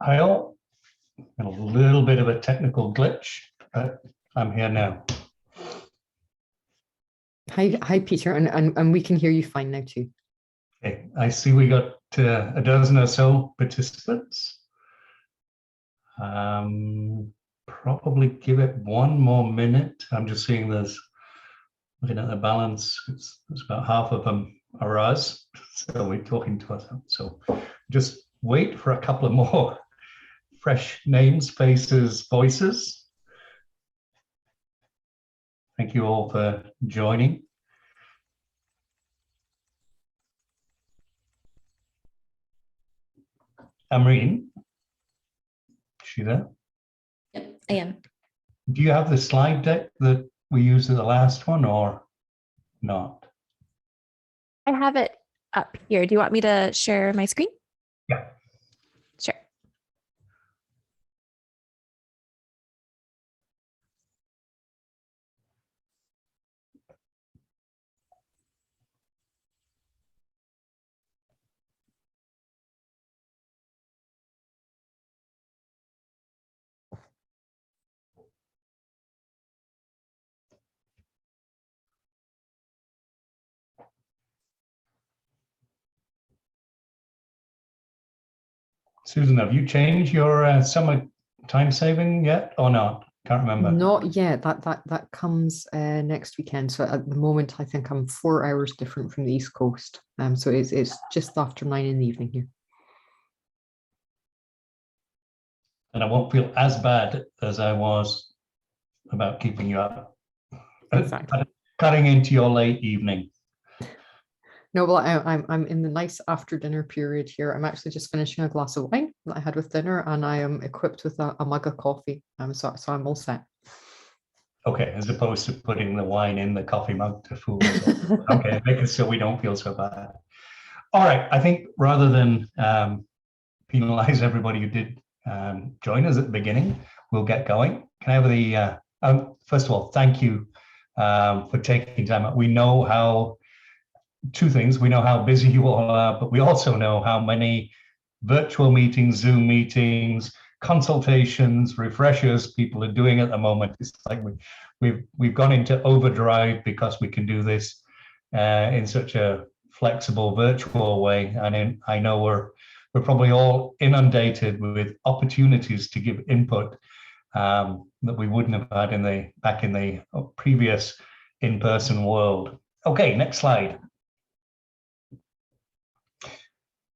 I'll a little bit of a technical glitch, but I'm here now. Hi, Peter, and we can hear you fine now too. Okay, I see we got a dozen or so participants. Probably give it one more minute. I'm just seeing there's, looking at the balance, it's about half of them are us, so we're talking to us. So just wait for a couple of more fresh names, faces, voices. Thank you all for joining. Amreen, is she there? Yep, I am. Do you have the slide deck that we used at the last one or not? I have it up here. Do you want me to share my screen? Yeah. Sure. Susan, have you changed your summer time saving yet or not? Can't remember. Not yet. That comes next weekend. So at the moment, I think I'm 4 hours different from the East Coast. So it's just after 9 in the evening here. And I won't feel as bad as I was about keeping you up. Exactly. Cutting into your late evening. No, well, I'm in the nice after dinner period here. I'm actually just finishing a glass of wine that I had with dinner, and I am equipped with a mug of coffee. So I'm all set. Okay, as opposed to putting the wine in the coffee mug to fool us. Okay, make it so we don't feel so bad. All right, I think rather than penalize everybody who did join us at the beginning, we'll get going. Can I have the, first of all, thank you for taking time out. We know how, two things, we know how busy you all are, but we also know how many virtual meetings, Zoom meetings, consultations, refreshers people are doing at the moment. It's like we've gone into overdrive because we can do this in such a flexible virtual way. And I know we're probably all inundated with opportunities to give input that we wouldn't have had back in the previous in-person world. Okay, next slide.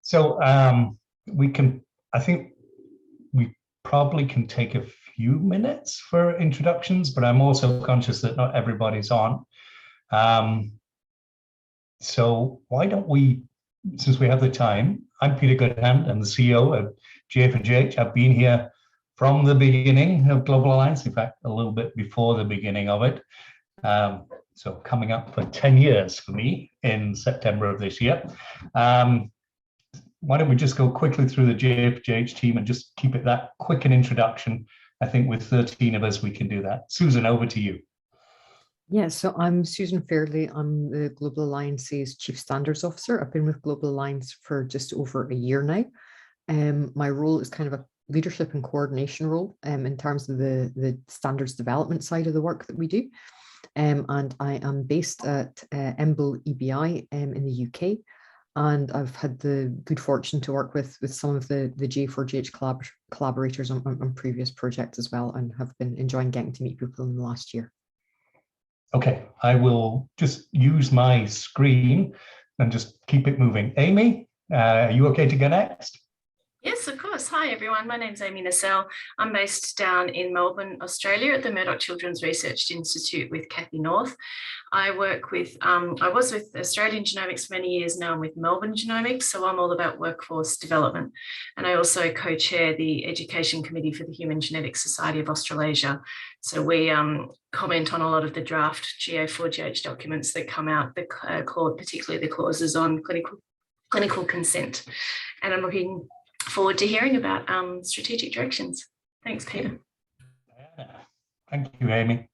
So I think we probably can take a few minutes for introductions, but I'm also conscious that not everybody's on. So why don't we, since we have the time, I'm Peter Goodhand, I'm the CEO of GA4GH. I've been here from the beginning of Global Alliance, in fact, a little bit before the beginning of it. So coming up for 10 years for me in September of this year. Why don't we just go quickly through the GA4GH team and just keep it that quick an introduction. I think with 13 of us, we can do that. Susan, over to you. Yeah, so I'm Susan Fairley. I'm the Global Alliance's Chief Standards Officer. I've been with Global Alliance for just over a year now. My role is kind of a leadership and coordination role in terms of the standards development side of the work that we do. And I am based at Emble EBI in the UK. And I've had the good fortune to work with some of the GA4GH collaborators on previous projects as well, and have been enjoying getting to meet people in the last year. Okay, I will just use my screen and just keep it moving. Amy, are you okay to go next? Yes, of course. Hi, everyone. My name's Amy Nassell. I'm based down in Melbourne, Australia at the Murdoch Children's Research Institute with Kathy North. I work with, I was with Australian Genomics for many years, now I'm with Melbourne Genomics, so I'm all about workforce development. And I also co-chair the Education Committee for the Human Genetics Society of Australasia. So we comment on a lot of the draft GA4GH documents that come out, particularly the clauses on clinical consent. And I'm looking forward to hearing about strategic directions. Thanks, Peter. Thank you, Amy.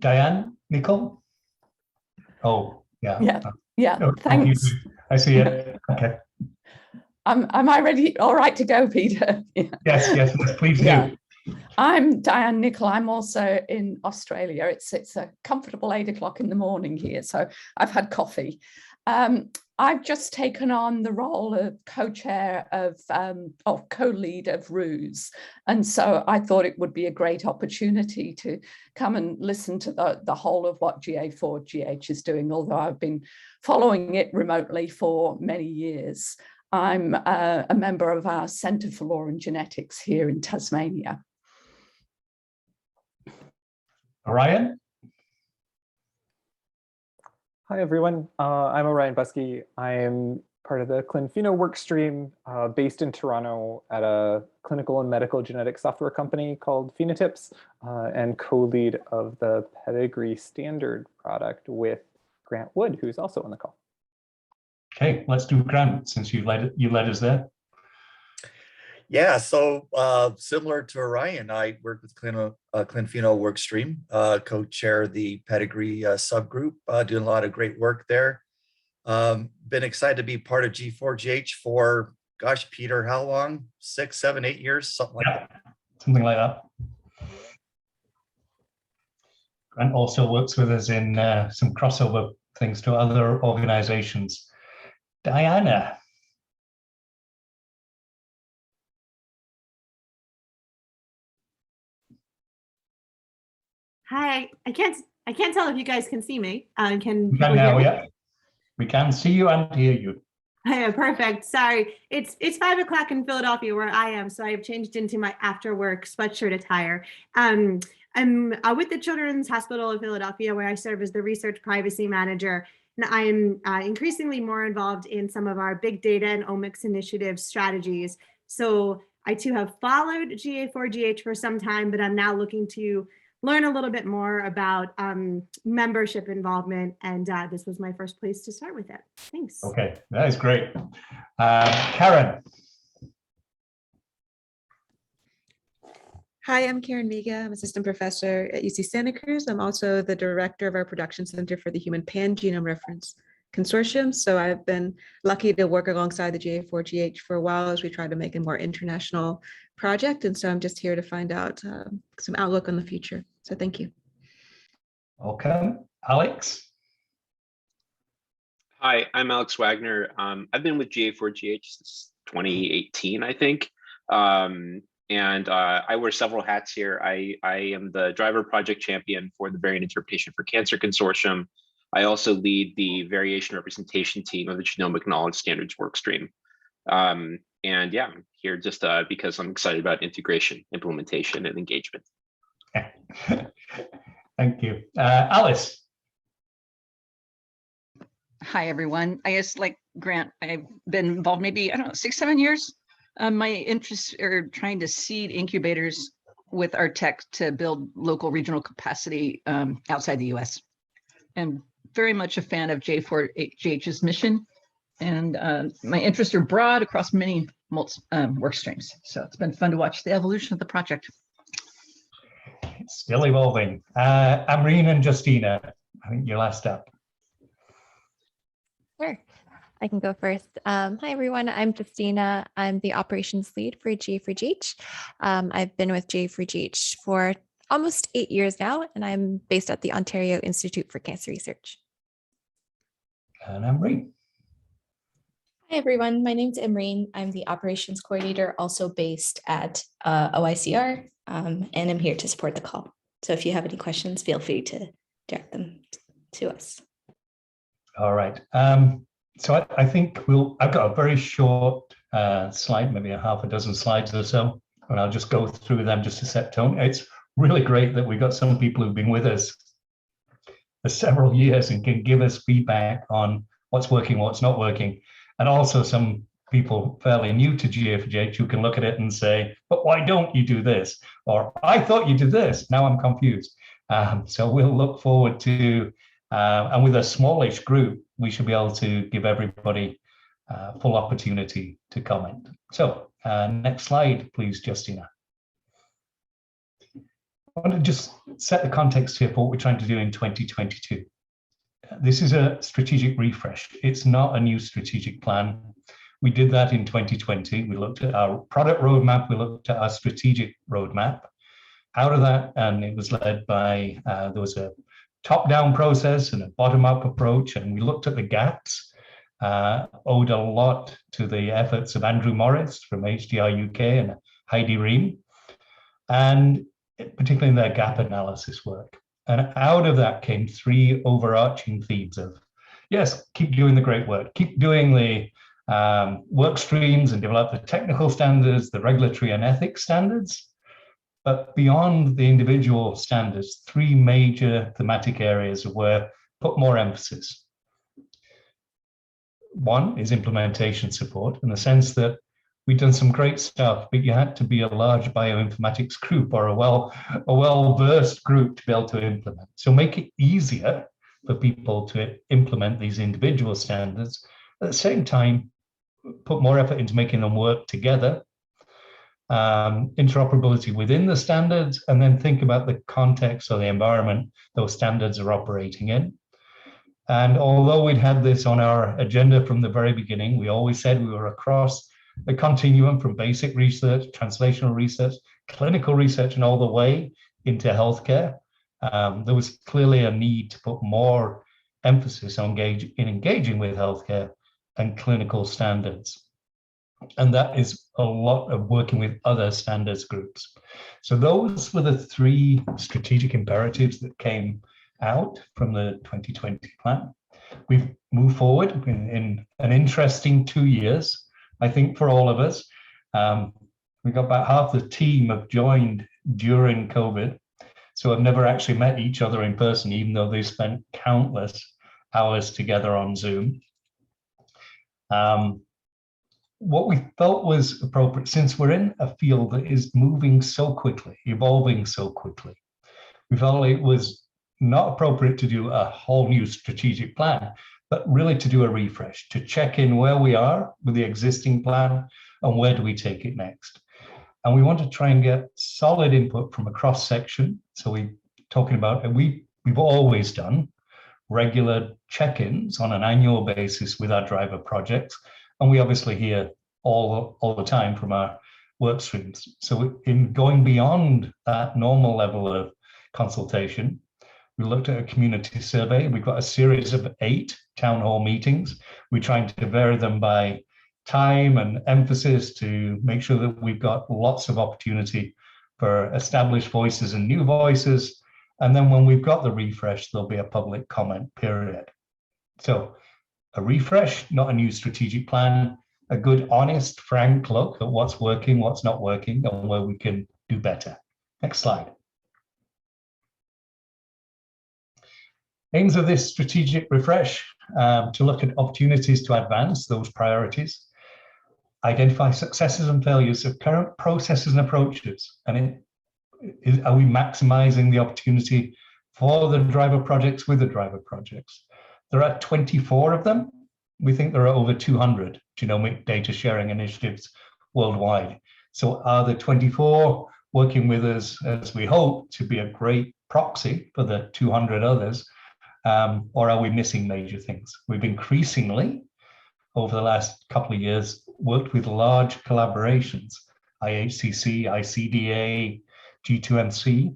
Diane, Nicole? Oh, yeah. Yeah, Oh, thanks. I see it. Okay. Am I ready? All right to go, Peter? Yeah. Yes, please do. Yeah. I'm Diane Nichol. I'm also in Australia. It's a comfortable 8 o'clock in the morning here, so I've had coffee. I've just taken on the role of co-chair of co-lead of RUSE. And so I thought it would be a great opportunity to come and listen to the whole of what GA4GH is doing, although I've been following it remotely for many years. I'm a member of our Centre for Law and Genetics here in Tasmania. Orion? Hi, everyone. I'm Orion Buskey. I am part of the ClinPheno workstream based in Toronto at a clinical and medical genetic software company called Phenotypes and co-lead of the Pedigree Standard product with Grant Wood, who's also on the call. Okay, let's do Grant since you led us there. Yeah, so similar to Orion, I work with ClinPheno workstream, co-chair the Pedigree subgroup, doing a lot of great work there. Been excited to be part of G4GH for, gosh, Peter, how long? 6, 7, 8 years, something like that. Something like that. Grant also works with us in some crossover things to other organizations. Diana. Hi, I can't tell if you guys can see me. We can now, yeah. We can see you and hear you. Yeah, perfect. Sorry, it's 5 o'clock in Philadelphia where I am, so I've changed into my after work sweatshirt attire. I'm with the Children's Hospital of Philadelphia, where I serve as the research privacy manager. And I'm increasingly more involved in some of our big data and omics initiative strategies. So I too have followed GA4GH for some time, but I'm now looking to learn a little bit more about membership involvement, and this was my first place to start with it. Thanks. Okay, that is great. Karen. Hi, I'm Karen Miga. I'm assistant professor at UC Santa Cruz. I'm also the director of our production center for the Human Pan-Genome Reference Consortium. So I've been lucky to work alongside the GA4GH for a while as we try to make a more international project. And so I'm just here to find out some outlook on the future. So thank you. Okay, Alex. Hi, I'm Alex Wagner. I've been with GA4GH since 2018, I think. And I wear several hats here. I am the driver project champion for the Variant Interpretation for Cancer Consortium. I also lead the variation representation team of the Genomic Knowledge Standards workstream. And yeah, I'm here just because I'm excited about integration, implementation, and engagement. Thank you. Alice. Hi, everyone. I guess like Grant, I've been involved maybe, I don't know, 6, 7 years. My interests are trying to seed incubators with our tech to build local regional capacity outside the US. And very much a fan of J4GH's mission. And my interests are broad across many work streams. So it's been fun to watch the evolution of the project. It's still evolving. Amreen and Justina, I think you're last up. Sure, I can go first. Hi, everyone. I'm Justina. I'm the operations lead for G4GH. I've been with G4GH for almost 8 years now, and I'm based at the Ontario Institute for Cancer Research. And Amreen. Hi, everyone. My name's Imreen. I'm the operations coordinator, also based at OICR, and I'm here to support the call. So if you have any questions, feel free to direct them to us. All right. So I think I've got a very short slide, maybe a half a dozen slides or so, and I'll just go through them just to set tone. It's really great that we've got some people who've been with us for several years and can give us feedback on what's working, what's not working. And also some people fairly new to GA4GH who can look at it and say, but why don't you do this? Or I thought you did this, now I'm confused. So we'll look forward to, and with a smallish group, we should be able to give everybody full opportunity to comment. So next slide, please, Justina. I want to just set the context here for what we're trying to do in 2022. This is a strategic refresh. It's not a new strategic plan. We did that in 2020. We looked at our product roadmap, we looked at our strategic roadmap. Out of that, and it was led by, there was a top-down process and a bottom-up approach, and we looked at the gaps, owed a lot to the efforts of Andrew Morris from HDR UK and Heidi Ream, and particularly in their gap analysis work. And out of that came 3 overarching themes of, yes, keep doing the great work, keep doing the work streams and develop the technical standards, the regulatory and ethics standards. But beyond the individual standards, 3 major thematic areas where put more emphasis. One is implementation support, in the sense that we've done some great stuff, but you had to be a large bioinformatics group or a well-versed group to be able to implement. So make it easier for people to implement these individual standards. At the same time, put more effort into making them work together, interoperability within the standards, and then think about the context or the environment those standards are operating in. And although we'd had this on our agenda from the very beginning, we always said we were across the continuum from basic research, translational research, clinical research, and all the way into healthcare. There was clearly a need to put more emphasis on engaging with healthcare and clinical standards. And that is a lot of working with other standards groups. So those were the 3 strategic imperatives that came out from the 2020 plan. We've moved forward in an interesting 2 years, I think, for all of us. We got about half the team have joined during COVID, so I've never actually met each other in person, even though they spent countless hours together on Zoom. What we felt was appropriate, since we're in a field that is moving so quickly, evolving so quickly, we felt it was not appropriate to do a whole new strategic plan, but really to do a refresh, to check in where we are with the existing plan and where do we take it next. And we want to try and get solid input from a cross section. So we're talking about, and we've always done regular check-ins on an annual basis with our driver projects. And we obviously hear all the time from our work streams. So in going beyond that normal level of consultation, we looked at a community survey. We've got a series of 8 town hall meetings. We're trying to vary them by time and emphasis to make sure that we've got lots of opportunity for established voices and new voices. And then when we've got the refresh, there'll be a public comment period. So a refresh, not a new strategic plan, a good, honest, frank look at what's working, what's not working, and where we can do better. Next slide. Aims of this strategic refresh, to look at opportunities to advance those priorities, identify successes and failures of current processes and approaches, and are we maximizing the opportunity for the driver projects with the driver projects? There are 24 of them. We think there are over 200 genomic data sharing initiatives worldwide. So are the 24 working with us, as we hope, to be a great proxy for the 200 others? Or are we missing major things? We've increasingly, over the last couple of years, worked with large collaborations, IHCC, ICDA, G2MC,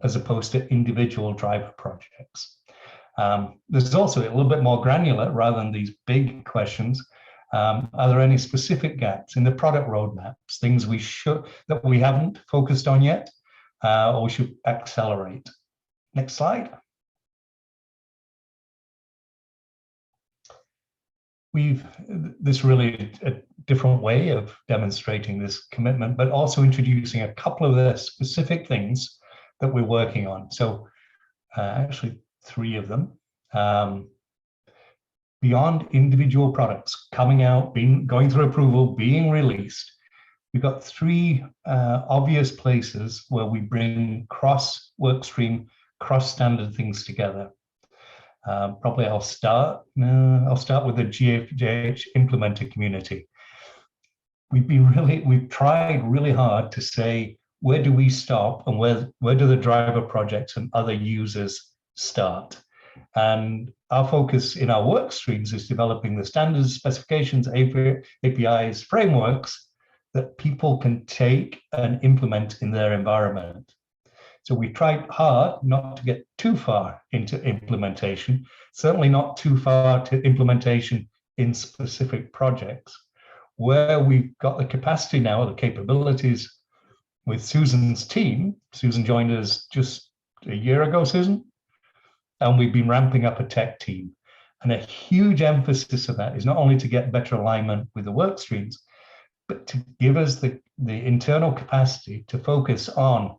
as opposed to individual driver projects. There's also a little bit more granular, rather than these big questions. Are there any specific gaps in the product roadmaps, things that we haven't focused on yet, or we should accelerate? Next slide. This really a different way of demonstrating this commitment, but also introducing a couple of the specific things that we're working on. So actually 3 of them. Beyond individual products coming out, going through approval, being released, we've got 3 obvious places where we bring cross workstream, cross standard things together. Probably I'll start with the GFJH implementer community. We've tried really hard to say, where do we stop and where do the driver projects and other users start? And our focus in our work streams is developing the standards, specifications, APIs, frameworks that people can take and implement in their environment. So we tried hard not to get too far into implementation, certainly not too far to implementation in specific projects. Where we've got the capacity now, the capabilities with Susan's team. Susan joined us just a year ago, Susan, and we've been ramping up a tech team. And a huge emphasis of that is not only to get better alignment with the work streams, but to give us the internal capacity to focus on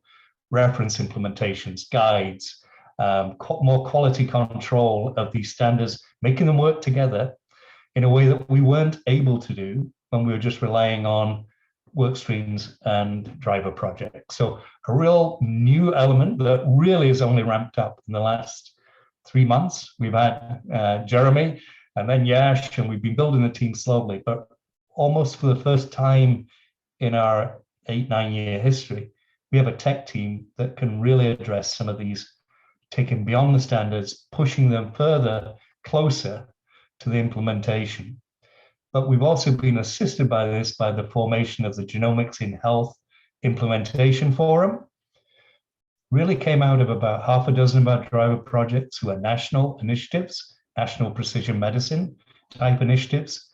reference implementations, guides, more quality control of these standards, making them work together in a way that we weren't able to do when we were just relying on work streams and driver projects. So a real new element that really is only ramped up in the last 3 months. We've had Jeremy and then Yash, and we've been building the team slowly, but almost for the first time in our 8-9 year history, we have a tech team that can really address some of these, taking beyond the standards, pushing them further, closer to the implementation. But we've also been assisted by this by the formation of the Genomics in Health Implementation Forum. Really came out of about half a dozen of our driver projects who are national initiatives, national precision medicine type initiatives,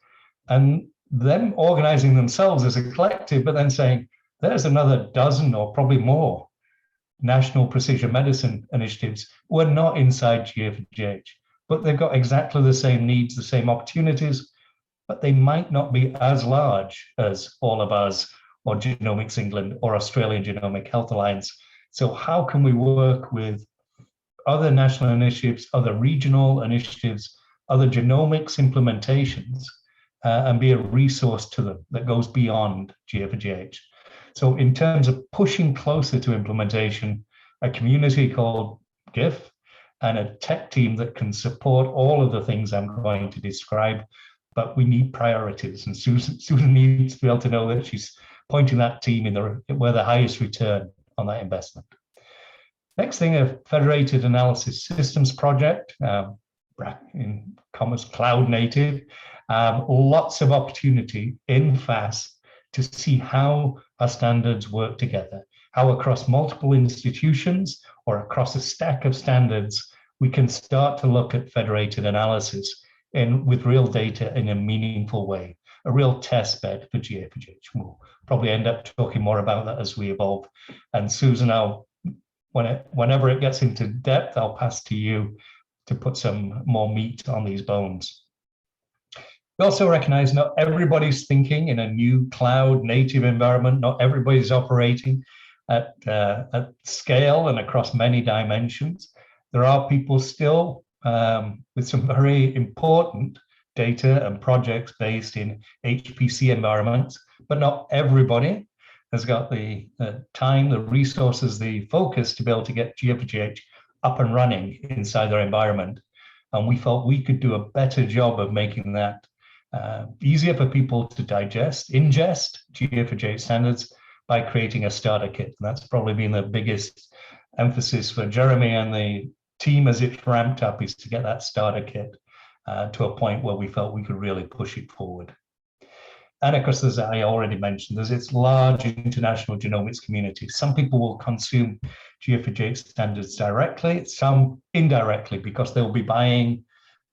and them organizing themselves as a collective, but then saying, there's another dozen or probably more national precision medicine initiatives who are not inside GFGH, but they've got exactly the same needs, the same opportunities, but they might not be as large as all of us or Genomics England or Australian Genomic Health Alliance. So how can we work with other national initiatives, other regional initiatives, other genomics implementations, and be a resource to them that goes beyond GFGH? So in terms of pushing closer to implementation, a community called GIF and a tech team that can support all of the things I'm going to describe, but we need priorities, and Susan needs to be able to know that she's pointing that team in where the highest return on that investment. Next thing, a federated analysis systems project, in commas, cloud native, lots of opportunity in FAST to see how our standards work together, how across multiple institutions or across a stack of standards, we can start to look at federated analysis with real data in a meaningful way, a real test bed for GFGH. We'll probably end up talking more about that as we evolve. And Susan, whenever it gets into depth, I'll pass to you to put some more meat on these bones. We also recognize not everybody's thinking in a new cloud native environment. Not everybody's operating at scale and across many dimensions. There are people still with some very important data and projects based in HPC environments, but not everybody has got the time, the resources, the focus to be able to get GFGH up and running inside their environment. And we felt we could do a better job of making that easier for people to ingest GFGH standards by creating a starter kit. And that's probably been the biggest emphasis for Jeremy and the team as it's ramped up, is to get that starter kit to a point where we felt we could really push it forward. And of course, as I already mentioned, there's its large international genomics community. Some people will consume GFGH standards directly, some indirectly, because they'll be buying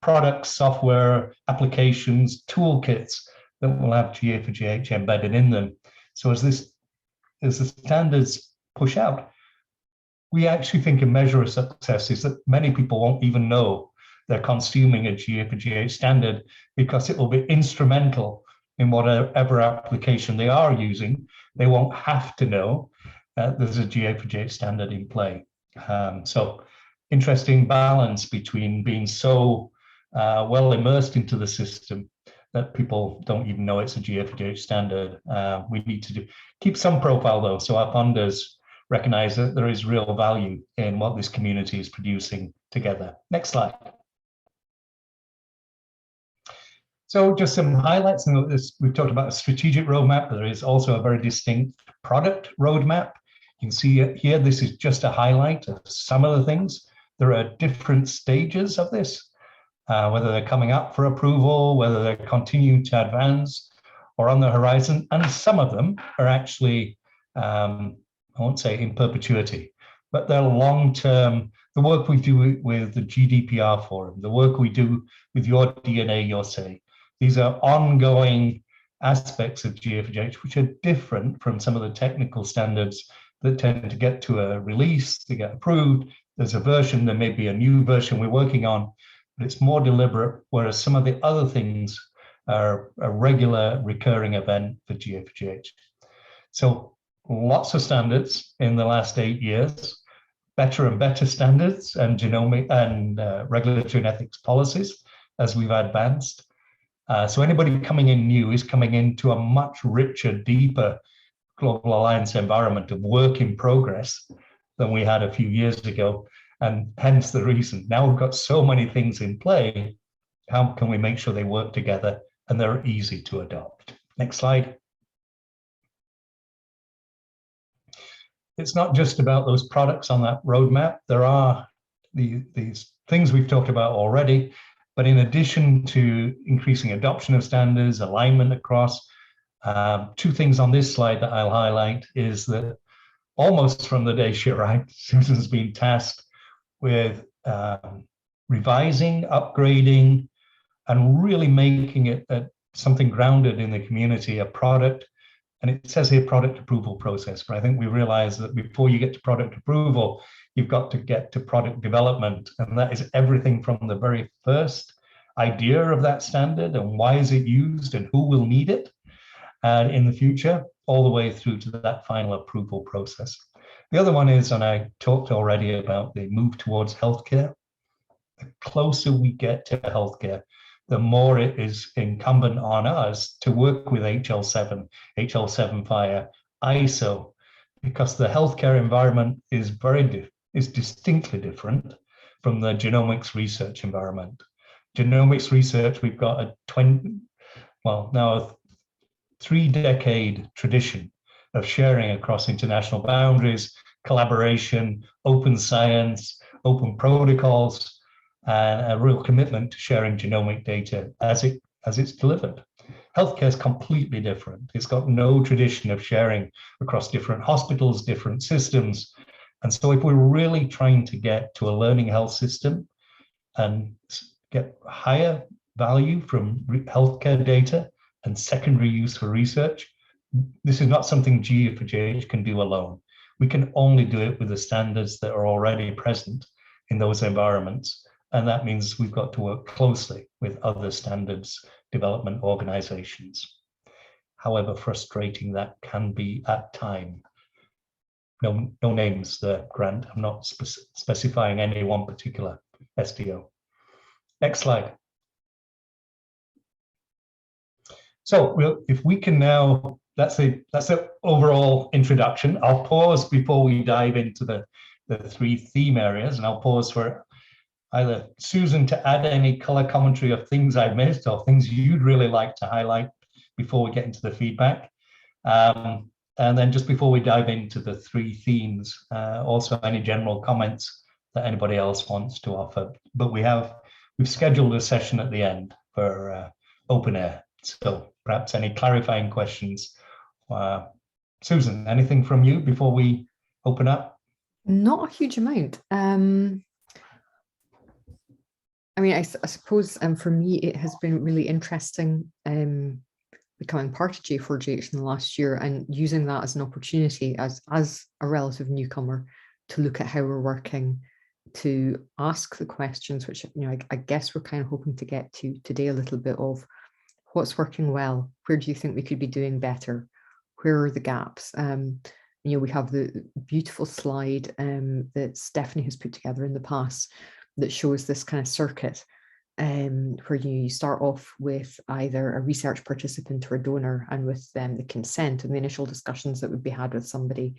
products, software, applications, toolkits that will have GFGH embedded in them. So as the standards push out, we actually think a measure of success is that many people won't even know they're consuming a GFGH standard, because it will be instrumental in whatever application they are using. They won't have to know that there's a GFGH standard in play. So interesting balance between being so well immersed into the system that people don't even know it's a GFGH standard. We need to keep some profile though, so our funders recognize that there is real value in what this community is producing together. Next slide. So just some highlights. We've talked about a strategic roadmap, but there is also a very distinct product roadmap. You can see it here, this is just a highlight of some of the things there are different stages of this, whether they're coming up for approval, whether they're continuing to advance or on the horizon. And some of them are actually, I won't say in perpetuity, but they're long-term. The work we do with the GDPR forum, the work we do with Your DNA, Your Say, these are ongoing aspects of GA4GH, which are different from some of the technical standards that tend to get to a release, to get approved. There's a version, there may be a new version we're working on, but it's more deliberate, whereas some of the other things are a regular recurring event for GA4GH. So lots of standards in the last 8 years, better and better standards and genomic and regulatory and ethics policies as we've advanced. So anybody coming in new is coming into a much richer, deeper Global Alliance environment of work in progress than we had a few years ago. And hence the reason. Now we've got so many things in play, how can we make sure they work together and they're easy to adopt? Next slide. It's not just about those products on that roadmap. There are these things we've talked about already, but in addition to increasing adoption of standards, alignment across, two things on this slide that I'll highlight is that almost from the day she arrived, Susan's been tasked with revising, upgrading, and really making it something grounded in the community, a product. And it says here product approval process, but I think we realize that before you get to product approval, you've got to get to product development. And that is everything from the very first idea of that standard and why is it used and who will need it in the future, all the way through to that final approval process. The other one is, and I talked already about the move towards healthcare. The closer we get to healthcare, the more it is incumbent on us to work with HL7, HL7 Fire, ISO, because the healthcare environment is distinctly different from the genomics research environment. Genomics research, we've got a 3-decade tradition of sharing across international boundaries, collaboration, open science, open protocols, and a real commitment to sharing genomic data as it's delivered. Healthcare is completely different. It's got no tradition of sharing across different hospitals, different systems. And so if we're really trying to get to a learning health system and get higher value from healthcare data and secondary use for research, this is not something GA4GH can do alone. We can only do it with the standards that are already present in those environments. And that means we've got to work closely with other standards development organizations. However frustrating that can be at time. No names there, Grant. I'm not specifying any one particular SDO. Next slide. So if we can now, that's the overall introduction. I'll pause before we dive into the 3 theme areas, and I'll pause for either Susan to add any color commentary of things I missed or things you'd really like to highlight before we get into the feedback. And then just before we dive into the 3 themes, also any general comments that anybody else wants to offer. But we've scheduled a session at the end for open air. So perhaps any clarifying questions. Susan, anything from you before we open up? Not a huge amount. I mean, I suppose for me, it has been really interesting becoming part of GA4GH in the last year and using that as an opportunity as a relative newcomer to look at how we're working, to ask the questions, which, I guess we're kind of hoping to get to today a little bit of what's working well, where do you think we could be doing better, where are the gaps? We have the beautiful slide that Stephanie has put together in the past that shows this kind of circuit where you start off with either a research participant or a donor and with the consent and the initial discussions that would be had with somebody.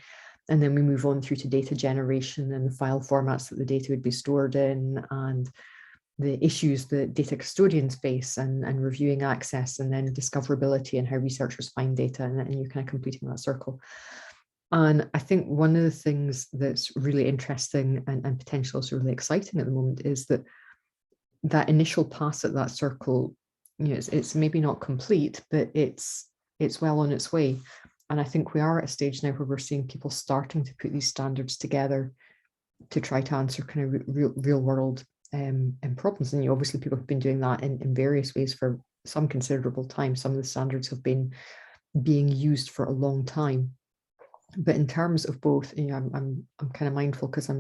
And then we move on through to data generation and the file formats that the data would be stored in and the issues that data custodians face and reviewing access and then discoverability and how researchers find data and you're kind of completing that circle. And I think one of the things that's really interesting and potentially also really exciting at the moment is that that initial pass at that circle, you know, it's maybe not complete, but it's well on its way. And I think we are at a stage now where we're seeing people starting to put these standards together to try to answer kind of real world problems. And obviously people have been doing that in various ways for some considerable time. Some of the standards have been being used for a long time. But in terms of both, you know, I'm kind of mindful because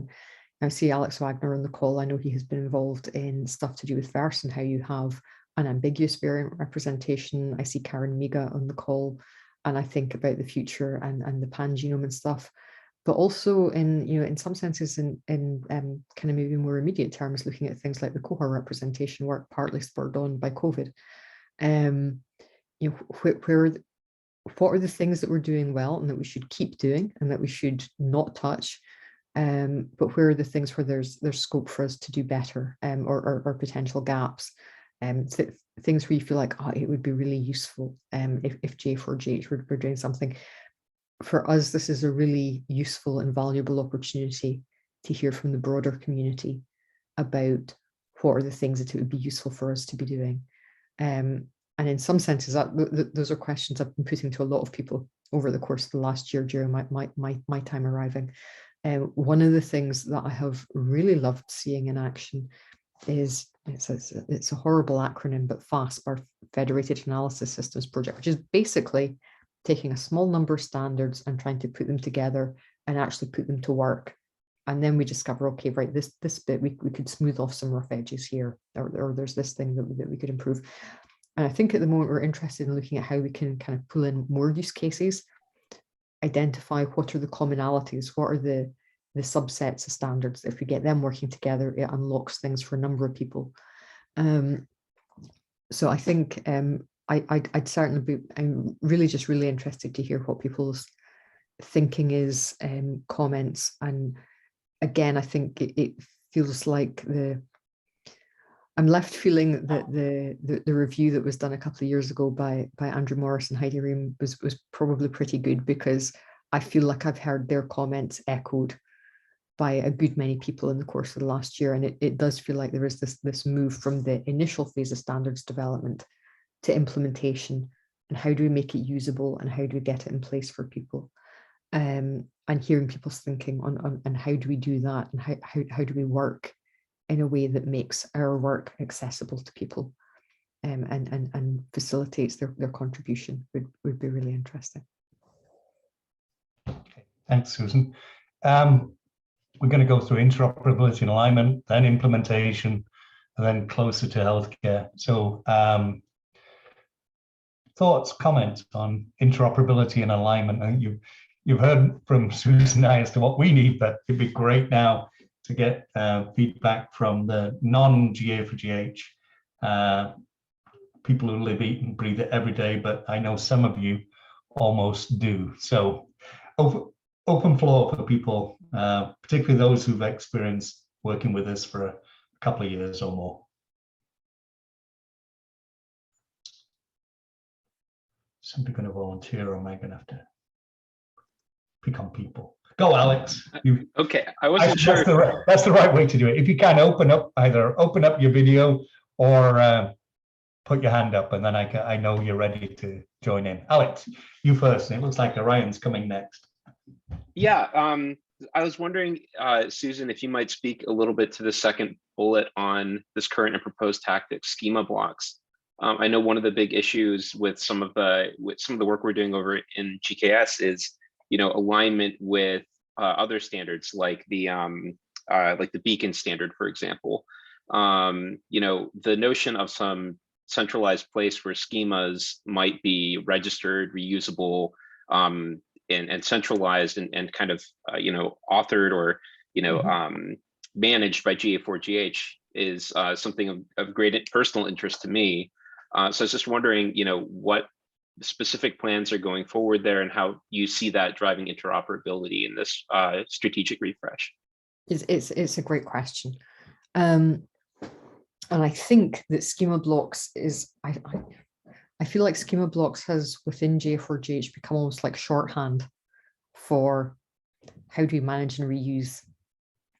I see Alex Wagner on the call. I know he has been involved in stuff to do with VERSE and how you have an ambiguous variant representation. I see Karen Miga on the call, and I think about the future and the pan-genome and stuff. But also in, you know, in some senses in kind of maybe more immediate terms, looking at things like the cohort representation work, partly spurred on by COVID. You know, what are the things that we're doing well and that we should keep doing and that we should not touch? But where are the things where there's scope for us to do better, or potential gaps? Things where you feel like, oh, it would be really useful if J4GH were doing something. For us, this is a really useful and valuable opportunity to hear from the broader community about what are the things that it would be useful for us to be doing. And in some senses, those are questions I've been putting to a lot of people over the course of the last year during my time arriving. One of the things that I have really loved seeing in action is, it's a horrible acronym, but FASP, our Federated Analysis Systems Project, which is basically taking a small number of standards and trying to put them together and actually put them to work. And then we discover, okay, right, this bit, we could smooth off some rough edges here, or there's this thing that we could improve. And I think at the moment we're interested in looking at how we can kind of pull in more use cases, identify what are the commonalities, what are the subsets of standards. If we get them working together, it unlocks things for a number of people. So I think I'd certainly be, I'm really interested to hear what people's thinking is, comments. And again, I think it feels like I'm left feeling that the review that was done a couple of years ago by Andrew Morris and Heidi Ream was probably pretty good, because I feel like I've heard their comments echoed by a good many people in the course of the last year. And it does feel like there is this move from the initial phase of standards development to implementation, and how do we make it usable and how do we get it in place for people, and hearing people's thinking on and how do we do that, and how do we work in a way that makes our work accessible to people, and facilitates their contribution would be really interesting. Okay, thanks, Susan. We're going to go through interoperability and alignment, then implementation, and then closer to healthcare. So thoughts, comments on interoperability and alignment. I think you've heard from Susan and I as to what we need, but it'd be great now to get feedback from the non-GA4GH people who live, eat, and breathe it every day, but I know some of you almost do. So open floor for people, particularly those who've experienced working with us for a couple of years or more. Somebody going to volunteer, or am I going to have to pick on people? Go, Alex. Okay, I wasn't sure. That's the right way to do it. If you can, either open up your video or put your hand up, and then I know you're ready to join in. Alex, you first. It looks like Orion's coming next. Yeah, I was wondering, Susan, if you might speak a little bit to the second bullet on this current and proposed tactics, schema blocks. I know one of the big issues with some of the work we're doing over in GKS is, alignment with other standards like the Beacon standard, for example. The notion of some centralized place where schemas might be registered, reusable, and centralized and kind of authored or managed by GA4GH is something of great personal interest to me. So I was just wondering, what specific plans are going forward there and how you see that driving interoperability in this strategic refresh. It's a great question. And I think that schema blocks is, I feel like schema blocks has within GA4GH become almost like shorthand for how do we manage and reuse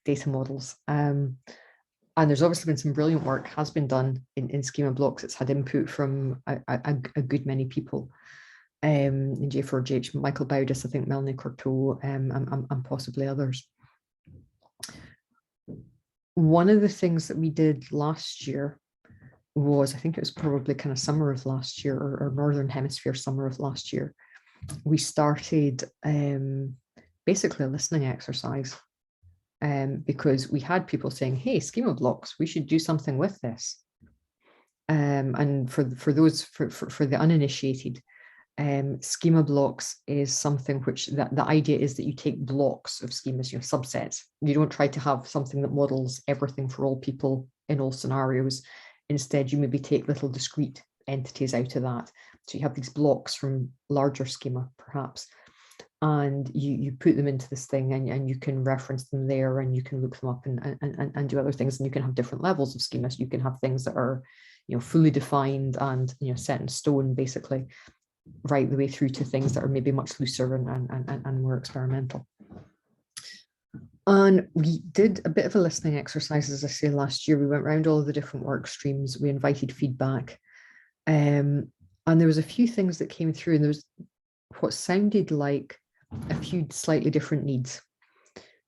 data models. And there's obviously been some brilliant work has been done in Schema Blocks. It's had input from a good many people in J4GH, Michael Bowdis, I think Melanie Cortot, and possibly others. One of the things that we did last year was, I think it was probably kind of summer of last year, or Northern Hemisphere summer of last year, we started basically a listening exercise. Because we had people saying, hey, Schema Blocks, we should do something with this. And for the uninitiated, Schema Blocks is something which the idea is that you take blocks of schemas, subsets. You don't try to have something that models everything for all people in all scenarios. Instead, you maybe take little discrete entities out of that. So you have these blocks from larger schema, perhaps, and you put them into this thing, and you can reference them there, and you can look them up and do other things, and you can have different levels of schemas. You can have things that are fully defined and set in stone, basically, right the way through to things that are maybe much looser and more experimental. And we did a bit of a listening exercise, as I say, last year. We went around all of the different work streams. We invited feedback. And there was a few things that came through, and there was what sounded like a few slightly different needs.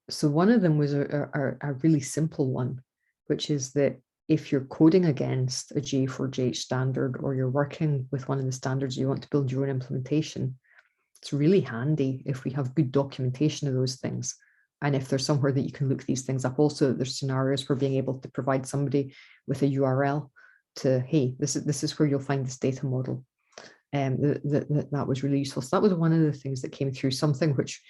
So one of them was a really simple one, which is that if you're coding against a J4GH standard, or you're working with one of the standards, you want to build your own implementation, it's really handy if we have good documentation of those things. And if there's somewhere that you can look these things up. Also, there's scenarios for being able to provide somebody with a URL to, hey, this is where you'll find this data model. That was really useful. So that was one of the things that came through, something which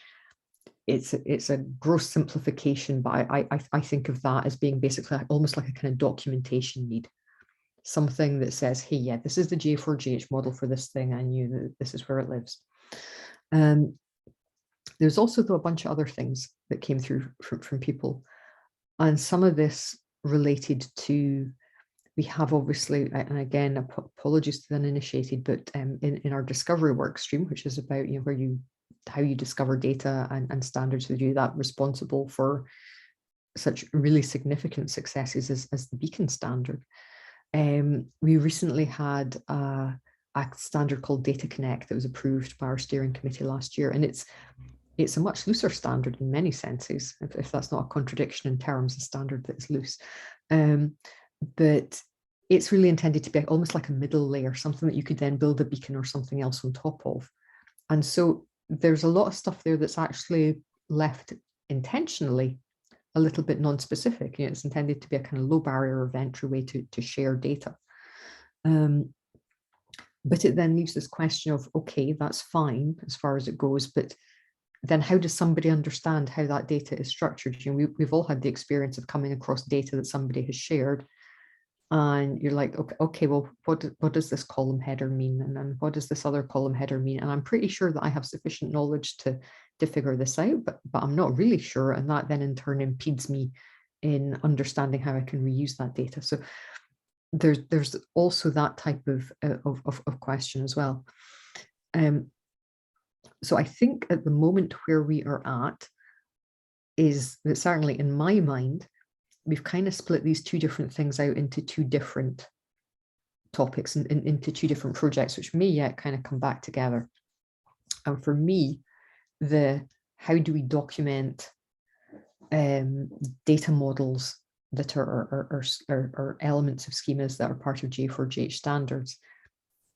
it's a gross simplification, but I think of that as being basically almost like a kind of documentation need. Something that says, hey, yeah, this is the J4GH model for this thing, and this is where it lives. There's also, though, a bunch of other things that came through from people. And some of this related to, we have obviously, and again, apologies to the uninitiated, but in our discovery work stream, which is about how you discover data and standards with you, that responsible for such really significant successes as the Beacon standard. We recently had a standard called Data Connect that was approved by our steering committee last year, and it's a much looser standard in many senses, if that's not a contradiction in terms, a standard that is loose. But it's really intended to be almost like a middle layer, something that you could then build a beacon or something else on top of. And so there's a lot of stuff there that's actually left intentionally a little bit non-specific. It's intended to be a kind of low barrier of entry way to share data. But it then leaves this question of, okay, that's fine as far as it goes, but then how does somebody understand how that data is structured? We've all had the experience of coming across data that somebody has shared, and you're like, okay, well, what does this column header mean? And then what does this other column header mean? And I'm pretty sure that I have sufficient knowledge to figure this out, but I'm not really sure. And that then in turn impedes me in understanding how I can reuse that data. So there's also that type of question as well. So I think at the moment where we are at is that, certainly in my mind, we've kind of split these two different things out into two different topics and into two different projects, which may yet kind of come back together. And for me, how do we document data models that are elements of schemas that are part of J4GH standards?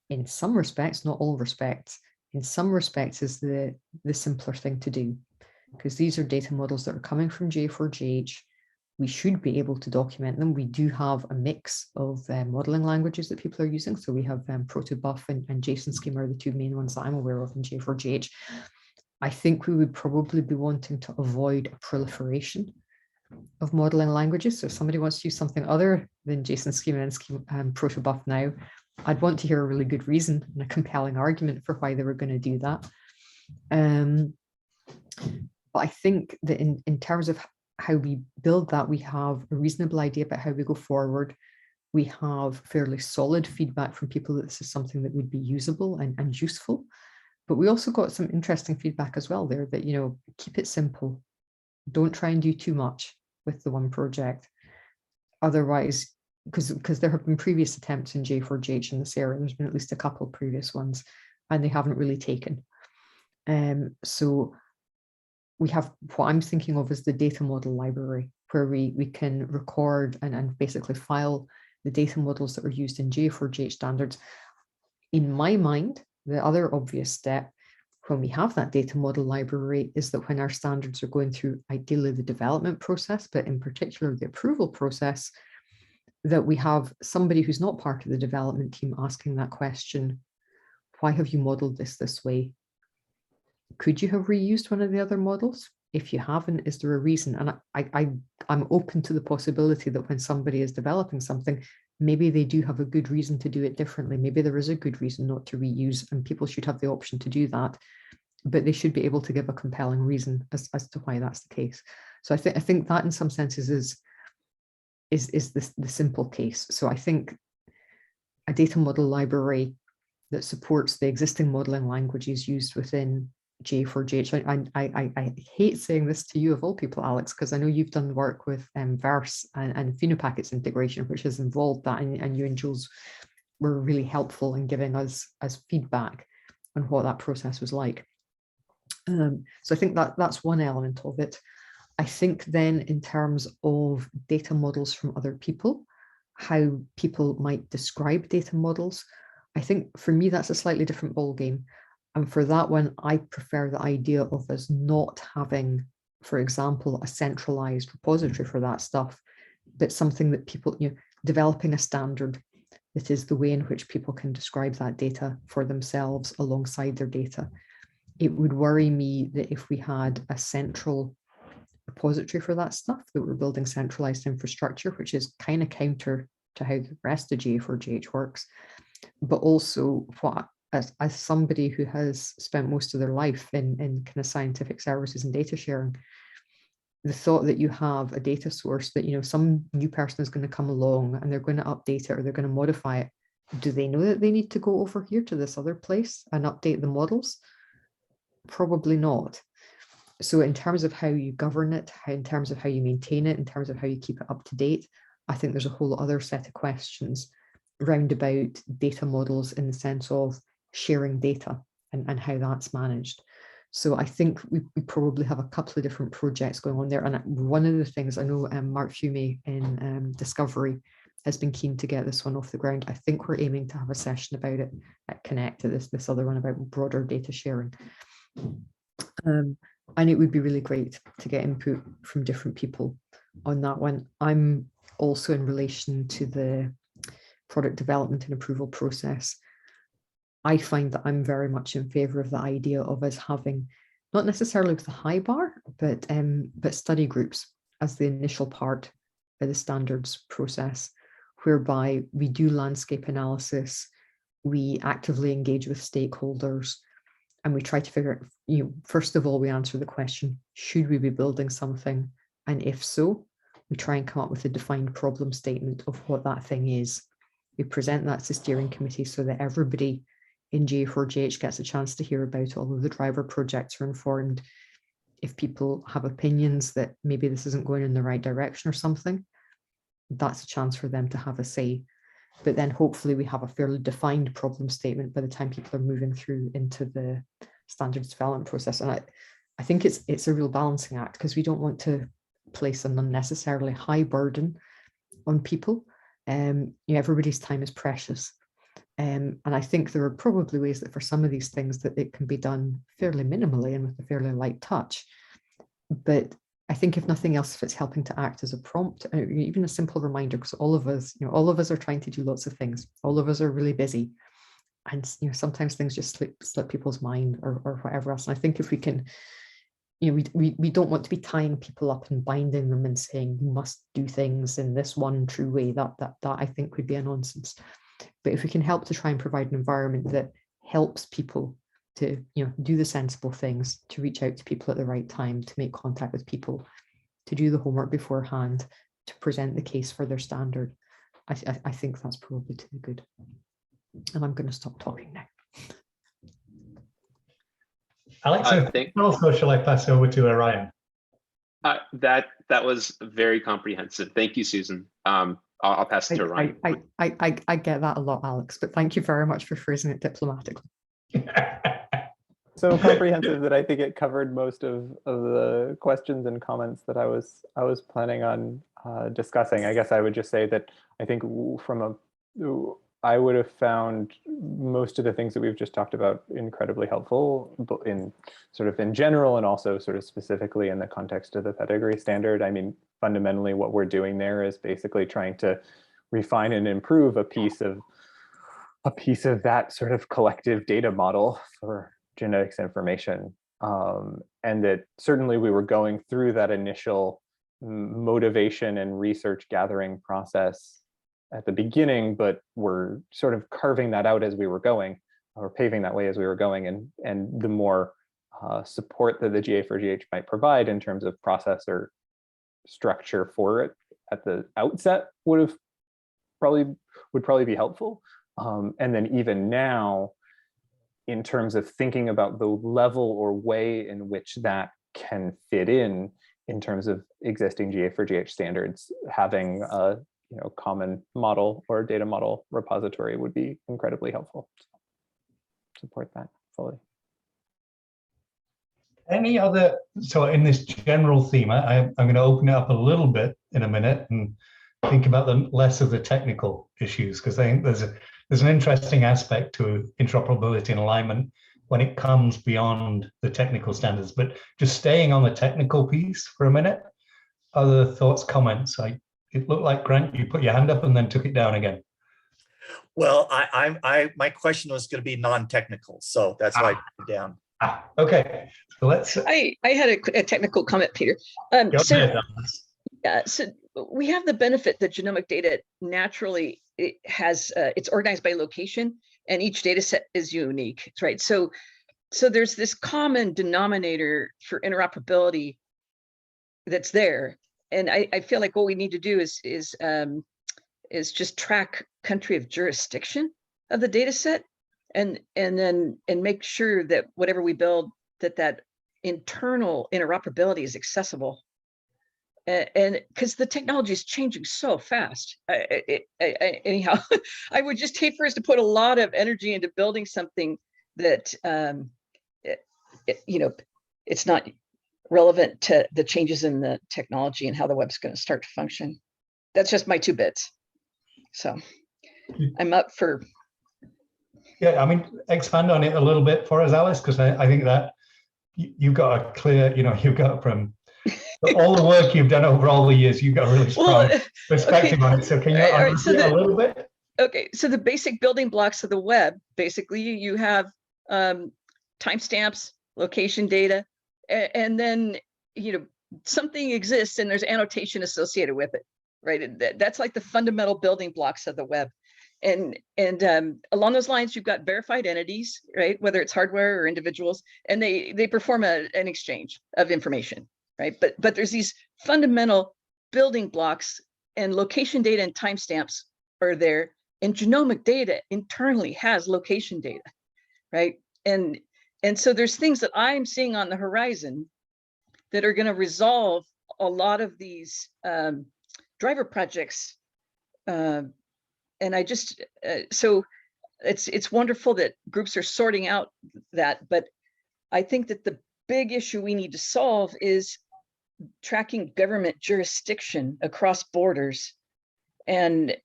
In some respects, not all respects, in some respects is the simpler thing to do, because these are data models that are coming from J4GH. We should be able to document them. We do have a mix of modeling languages that people are using. So we have protobuf and JSON schema are the two main ones that I'm aware of in J4GH. I think we would probably be wanting to avoid a proliferation of modeling languages. So if somebody wants to use something other than JSON schema and protobuf now, I'd want to hear a really good reason and a compelling argument for why they were going to do that. But I think that in terms of how we build that, we have a reasonable idea about how we go forward. We have fairly solid feedback from people that this is something that would be usable and useful. But we also got some interesting feedback as well there that, keep it simple. Don't try and do too much with the one project. Otherwise, because there have been previous attempts in J4GH in this area, there's been at least a couple of previous ones, and they haven't really taken. So we have what I'm thinking of as the data model library, where we can record and basically file the data models that are used in J4GH standards. In my mind, the other obvious step when we have that data model library is that when our standards are going through ideally the development process, but in particular the approval process, that we have somebody who's not part of the development team asking that question, why have you modeled this way? Could you have reused one of the other models? If you haven't, is there a reason? And I'm open to the possibility that when somebody is developing something, maybe they do have a good reason to do it differently. Maybe there is a good reason not to reuse, and people should have the option to do that, but they should be able to give a compelling reason as to why that's the case. So I think that in some senses is the simple case. So I think a data model library that supports the existing modeling languages used within J4GH. I hate saying this to you of all people, Alex, because I know you've done work with Verse and Phenopackets integration, which has involved that, and you and Jules were really helpful in giving us feedback on what that process was like. So I think that's one element of it. I think then in terms of data models from other people, how people might describe data models, I think for me that's a slightly different ballgame. And for that one, I prefer the idea of us not having, for example, a centralized repository for that stuff, but something that people, developing a standard that is the way in which people can describe that data for themselves alongside their data. It would worry me that if we had a central repository for that stuff, that we're building centralized infrastructure, which is kind of counter to how the rest of J4GH works, but also what, as somebody who has spent most of their life in kind of scientific services and data sharing, the thought that you have a data source that, some new person is going to come along and they're going to update it or they're going to modify it. Do they know that they need to go over here to this other place and update the models? Probably not. So in terms of how you govern it, in terms of how you maintain it, in terms of how you keep it up to date, I think there's a whole other set of questions round about data models in the sense of sharing data and how that's managed. So I think we probably have a couple of different projects going on there. And one of the things I know Mark Fumey in Discovery has been keen to get this one off the ground. I think we're aiming to have a session about it at Connect, to this other one about broader data sharing. And it would be really great to get input from different people on that one. I'm also in relation to the product development and approval process. I find that I'm very much in favor of the idea of us having, not necessarily with a high bar, but study groups as the initial part of the standards process, whereby we do landscape analysis, we actively engage with stakeholders, and we try to figure out, first of all, we answer the question, should we be building something? And if so, we try and come up with a defined problem statement of what that thing is. We present that to steering committee so that everybody in J4GH gets a chance to hear about it. All of the driver projects are informed. If people have opinions that maybe this isn't going in the right direction or something, that's a chance for them to have a say. But then hopefully we have a fairly defined problem statement by the time people are moving through into the standards development process. And I think it's a real balancing act, because we don't want to place an unnecessarily high burden on people. Everybody's time is precious. And I think there are probably ways that for some of these things that it can be done fairly minimally and with a fairly light touch. But I think if nothing else, if it's helping to act as a prompt, even a simple reminder, because all of us are trying to do lots of things. All of us are really busy. And sometimes things just slip people's mind or whatever else. And I think if we can, we don't want to be tying people up and binding them and saying you must do things in this one true way. That I think would be a nonsense. But if we can help to try and provide an environment that helps people to do the sensible things, to reach out to people at the right time, to make contact with people, to do the homework beforehand, to present the case for their standard, I think that's probably to the good. And I'm going to stop talking now. Alex, also shall I pass over to Orion? That was very comprehensive. Thank you, Susan. I'll pass it to Orion. I get that a lot, Alex, but thank you very much for phrasing it diplomatically. So comprehensive that I think it covered most of the questions and comments that I was planning on discussing. I guess I would just say that I think I would have found most of the things that we've just talked about incredibly helpful in sort of in general and also sort of specifically in the context of the pedigree standard. I mean, fundamentally what we're doing there is basically trying to refine and improve a piece of that sort of collective data model for genetics information. And that certainly we were going through that initial motivation and research gathering process at the beginning, but we're sort of carving that out as we were going, or paving that way as we were going, and the more support that the GA4GH might provide in terms of process or structure for it at the outset would probably be helpful. And then even now, in terms of thinking about the level or way in which that can fit in terms of existing GA4GH standards, having a common model or data model repository would be incredibly helpful. Support that fully. Any other, so in this general theme, I'm going to open it up a little bit in a minute and think about less of the technical issues, because I think there's an interesting aspect to interoperability and alignment when it comes beyond the technical standards. But just staying on the technical piece for a minute, other thoughts, comments? It looked like, Grant, you put your hand up and then took it down again. Well, my question was going to be non-technical, so that's why I put it down. Okay, so let's. I had a technical comment, Peter. So we have the benefit that genomic data naturally it's organized by location, and each data set is unique, right? So there's this common denominator for interoperability that's there. And I feel like what we need to do is just track country of jurisdiction of the data set, and make sure that whatever we build, that internal interoperability is accessible. And because the technology is changing so fast. Anyhow, I would just hate for us to put a lot of energy into building something that it's not relevant to the changes in the technology and how the web's going to start to function. That's just my 2 bits. So I'm up for. Yeah, I mean, expand on it a little bit for us, Alice, because I think that you've got a clear, you've got from all the work you've done over all the years, you've got a really strong perspective on it. So can you a little bit? Okay, so the basic building blocks of the web, basically you have timestamps, location data, and then something exists and there's annotation associated with it, right? That's like the fundamental building blocks of the web. And along those lines, you've got verified entities, right? Whether it's hardware or individuals, and they perform an exchange of information, right? But there's these fundamental building blocks, and location data and timestamps are there, and genomic data internally has location data, right? And so there's things that I'm seeing on the horizon that are going to resolve a lot of these driver projects. And I just, so it's wonderful that groups are sorting out that, but I think that the big issue we need to solve is tracking government jurisdiction across borders and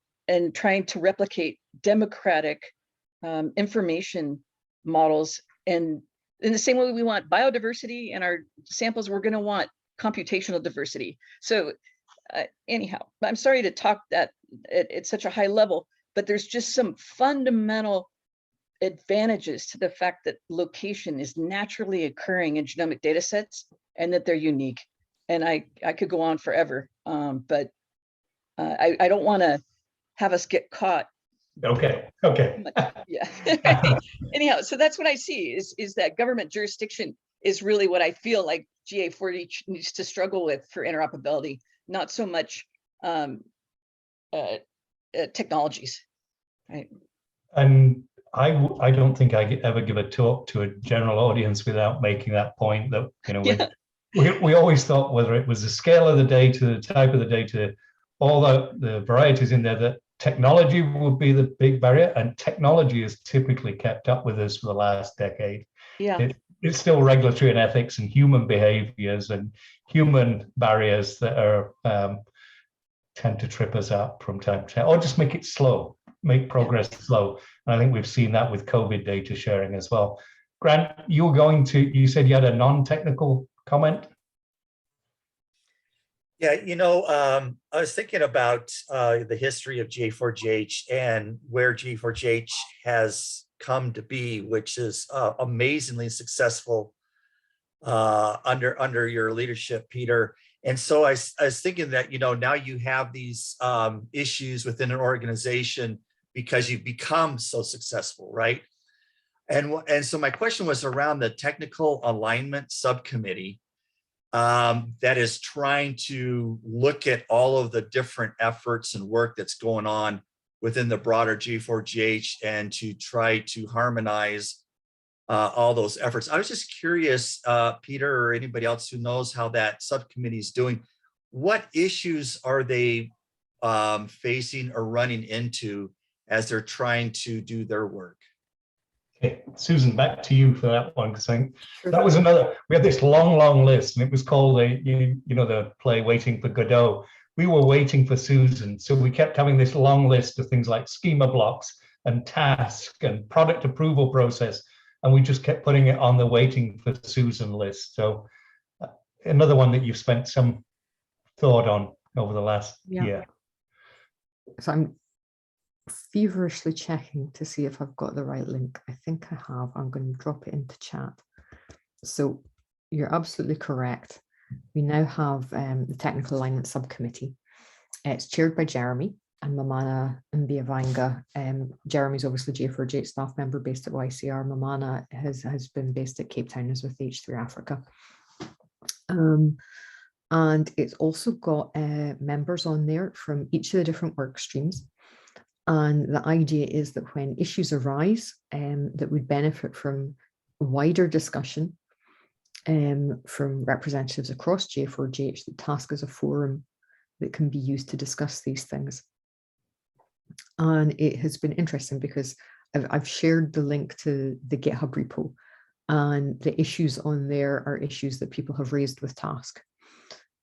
trying to replicate democratic information models. And in the same way we want biodiversity in our samples, we're going to want computational diversity. So anyhow, I'm sorry to talk that at such a high level, but there's just some fundamental advantages to the fact that location is naturally occurring in genomic data sets and that they're unique. And I could go on forever, but I don't want to have us get caught. Okay. Yeah. Anyhow, so that's what I see is that government jurisdiction is really what I feel like GA4GH needs to struggle with for interoperability, not so much technologies, right? And I don't think I ever give a talk to a general audience without making that point that, you know, Yeah. we always thought, whether it was the scale of the data, the type of the data, all the varieties in there, that technology would be the big barrier, and technology has typically kept up with us for the last decade. Yeah. It's still regulatory and ethics and human behaviors and human barriers that are tend to trip us up from time to time, or just make it slow, make progress slow. And I think we've seen that with COVID data sharing as well. Grant, you said you had a non-technical comment? Yeah, you know, I was thinking about the history of J4GH and where J4GH has come to be, which is amazingly successful under your leadership, Peter. And so I was thinking that, you know, now you have these issues within an organization because you've become so successful, right? And so my question was around the technical alignment subcommittee that is trying to look at all of the different efforts and work that's going on within the broader J4GH and to try to harmonize all those efforts. I was just curious, Peter, or anybody else who knows how that subcommittee is doing, what issues are they facing or running into as they're trying to do their work? Okay, Susan, back to you for that one, because I think that was another, we had this long list, and it was called you know, the play Waiting for Godot. We were waiting for Susan, so we kept having this long list of things like schema blocks and task and product approval process, and we just kept putting it on the waiting for Susan list. So another one that you've spent some thought on over the last year. So I'm feverishly checking to see if I've got the right link. I think I have. I'm going to drop it into chat. So you're absolutely correct. We now have the Technical Alignment Subcommittee. It's chaired by Jeremy and Mamana Mbiavanga. Jeremy's obviously J4GH staff member based at YCR. Mamana has been based at Cape Town, is with H3 Africa. And it's also got members on there from each of the different work streams. And the idea is that when issues arise that would benefit from wider discussion from representatives across J4GH, the task is a forum that can be used to discuss these things. And it has been interesting because I've shared the link to the GitHub repo, and the issues on there are issues that people have raised with task.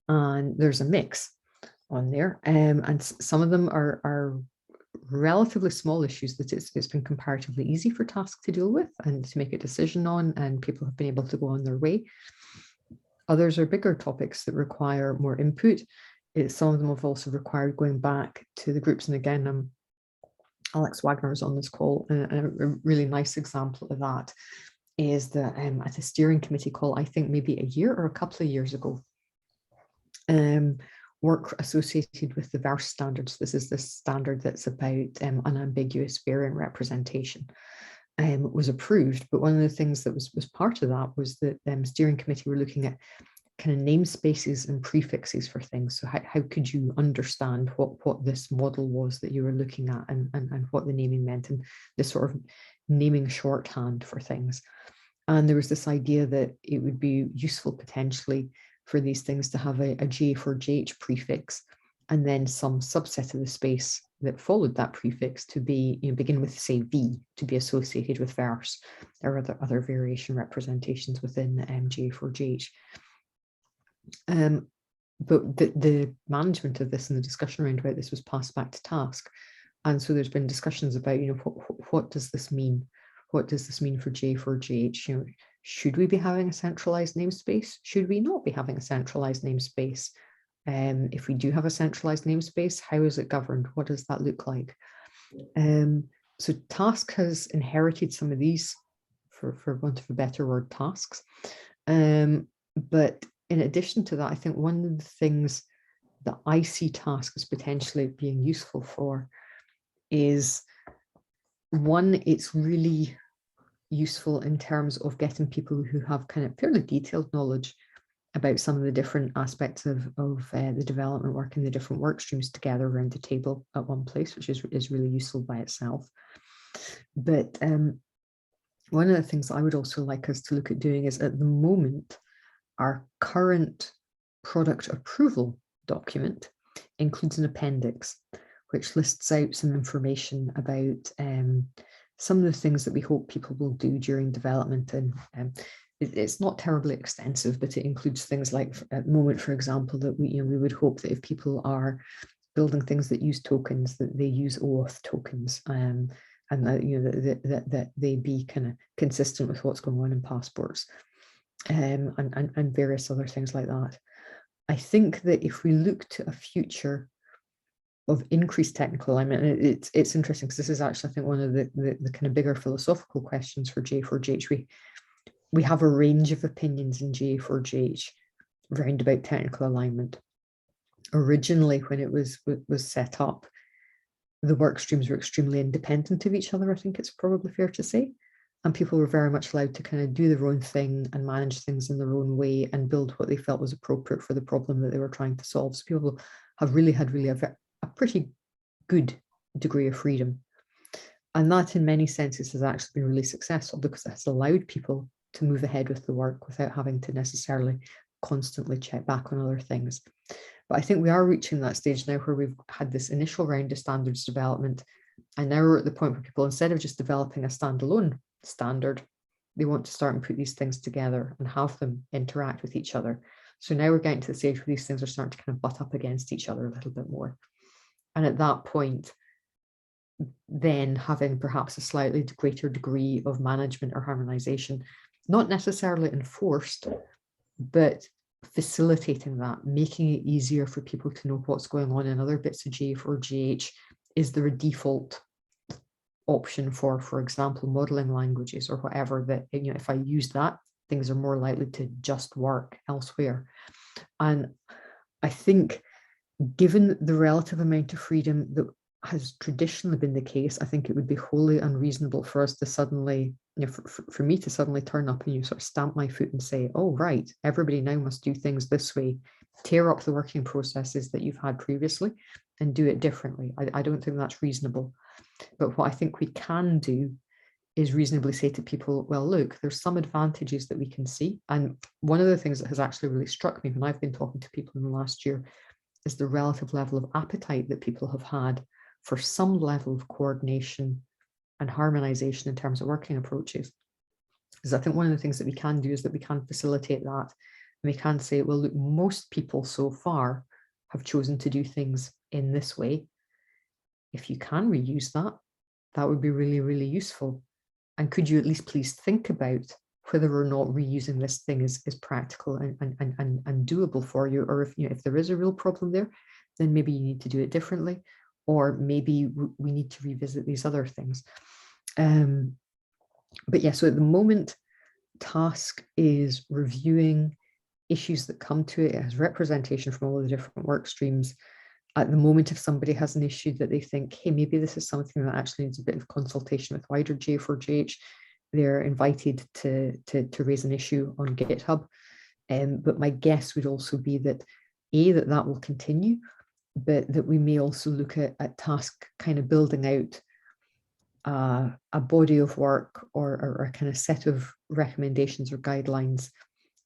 And there's a mix on there, and some of them are relatively small issues that it's been comparatively easy for task to deal with and to make a decision on, and people have been able to go on their way. Others are bigger topics that require more input. Some of them have also required going back to the groups, and again, Alex Wagner is on this call, and a really nice example of that is that at a steering committee call, I think maybe a year or a couple of years ago, work associated with the VERSE standards. This is the standard that's about unambiguous variant representation. Was approved, but one of the things that was part of that was that steering committee were looking at kind of namespaces and prefixes for things. So how could you understand what this model was that you were looking at, and what the naming meant, and this sort of naming shorthand for things. And there was this idea that it would be useful potentially for these things to have a J4GH prefix, and then some subset of the space that followed that prefix to be, begin with, say, V, to be associated with verse or other variation representations within J4GH. But the management of this and the discussion around about this was passed back to task. And so there's been discussions about, what does this mean? What does this mean for J4GH? Should we be having a centralized namespace? Should we not be having a centralized namespace? If we do have a centralized namespace, how is it governed? What does that look like? So task has inherited some of these, for want of a better word, tasks. But in addition to that, I think one of the things that I see task as potentially being useful for is, one, it's really useful in terms of getting people who have kind of fairly detailed knowledge about some of the different aspects of the development work and the different work streams together around the table at one place, which is really useful by itself. But one of the things I would also like us to look at doing is, at the moment, our current product approval document includes an appendix which lists out some information about some of the things that we hope people will do during development. And it's not terribly extensive, but it includes things like, at the moment, for example, that we would hope that if people are building things that use tokens, that they use OAuth tokens, and that that they be kind of consistent with what's going on in passports, and various other things like that. I think that if we look to a future of increased technical alignment, and it's interesting because this is actually, I think, one of the kind of bigger philosophical questions for J4GH. We have a range of opinions in J4GH round about technical alignment. Originally, when it was set up, the work streams were extremely independent of each other, I think it's probably fair to say. And people were very much allowed to kind of do their own thing and manage things in their own way and build what they felt was appropriate for the problem that they were trying to solve. So people have really had a pretty good degree of freedom. And that in many senses has actually been really successful, because it has allowed people to move ahead with the work without having to necessarily constantly check back on other things. But I think we are reaching that stage now where we've had this initial round of standards development, and now we're at the point where people, instead of just developing a standalone standard, they want to start and put these things together and have them interact with each other. So now we're getting to the stage where these things are starting to kind of butt up against each other a little bit more. And at that point, then having perhaps a slightly greater degree of management or harmonization, not necessarily enforced, but facilitating that, making it easier for people to know what's going on in other bits of J4GH. Is there a default option for example, modeling languages or whatever, that if I use that, things are more likely to just work elsewhere? And I think, given the relative amount of freedom that has traditionally been the case, I think it would be wholly unreasonable for us to suddenly, for me to suddenly turn up and sort of stamp my foot and say, oh, right, everybody now must do things this way, tear up the working processes that you've had previously and do it differently. I don't think that's reasonable. But what I think we can do is reasonably say to people, well, look, there's some advantages that we can see. And one of the things that has actually really struck me when I've been talking to people in the last year is the relative level of appetite that people have had for some level of coordination and harmonization in terms of working approaches. Because I think one of the things that we can do is that we can facilitate that. And we can say, well, look, most people so far have chosen to do things in this way. If you can reuse that, that would be really, really useful. And could you at least please think about whether or not reusing this thing is practical and doable for you, or if there is a real problem there, then maybe you need to do it differently, or maybe we need to revisit these other things. But yeah, so at the moment, task is reviewing issues that come to it. It has representation from all the different work streams. At the moment, if somebody has an issue that they think, hey, maybe this is something that actually needs a bit of consultation with wider J4GH, they're invited to raise an issue on GitHub. But my guess would also be that that will continue, but that we may also look at task kind of building out a body of work or a kind of set of recommendations or guidelines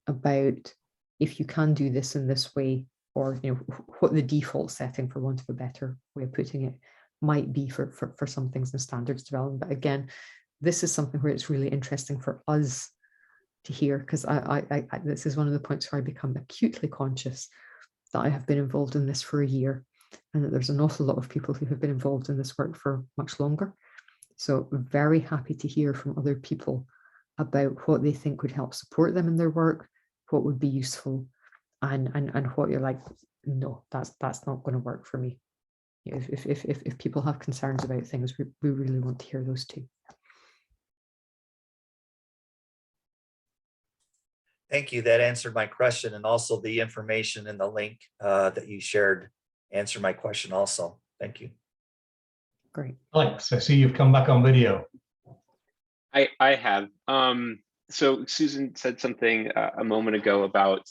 about if you can do this in this way, or what the default setting, for want of a better way of putting it, might be for some things in standards development. But again, this is something where it's really interesting for us to hear, because I this is one of the points where I become acutely conscious that I have been involved in this for a year, and that there's an awful lot of people who have been involved in this work for much longer. So very happy to hear from other people about what they think would help support them in their work, what would be useful, and what you're like, no, that's not going to work for me. If people have concerns about things, we really want to hear those too. Thank you. That answered my question, and also the information in the link that you shared answered my question also. Thank you. Great. Alex, I see you've come back on video. I have. So Susan said something a moment ago about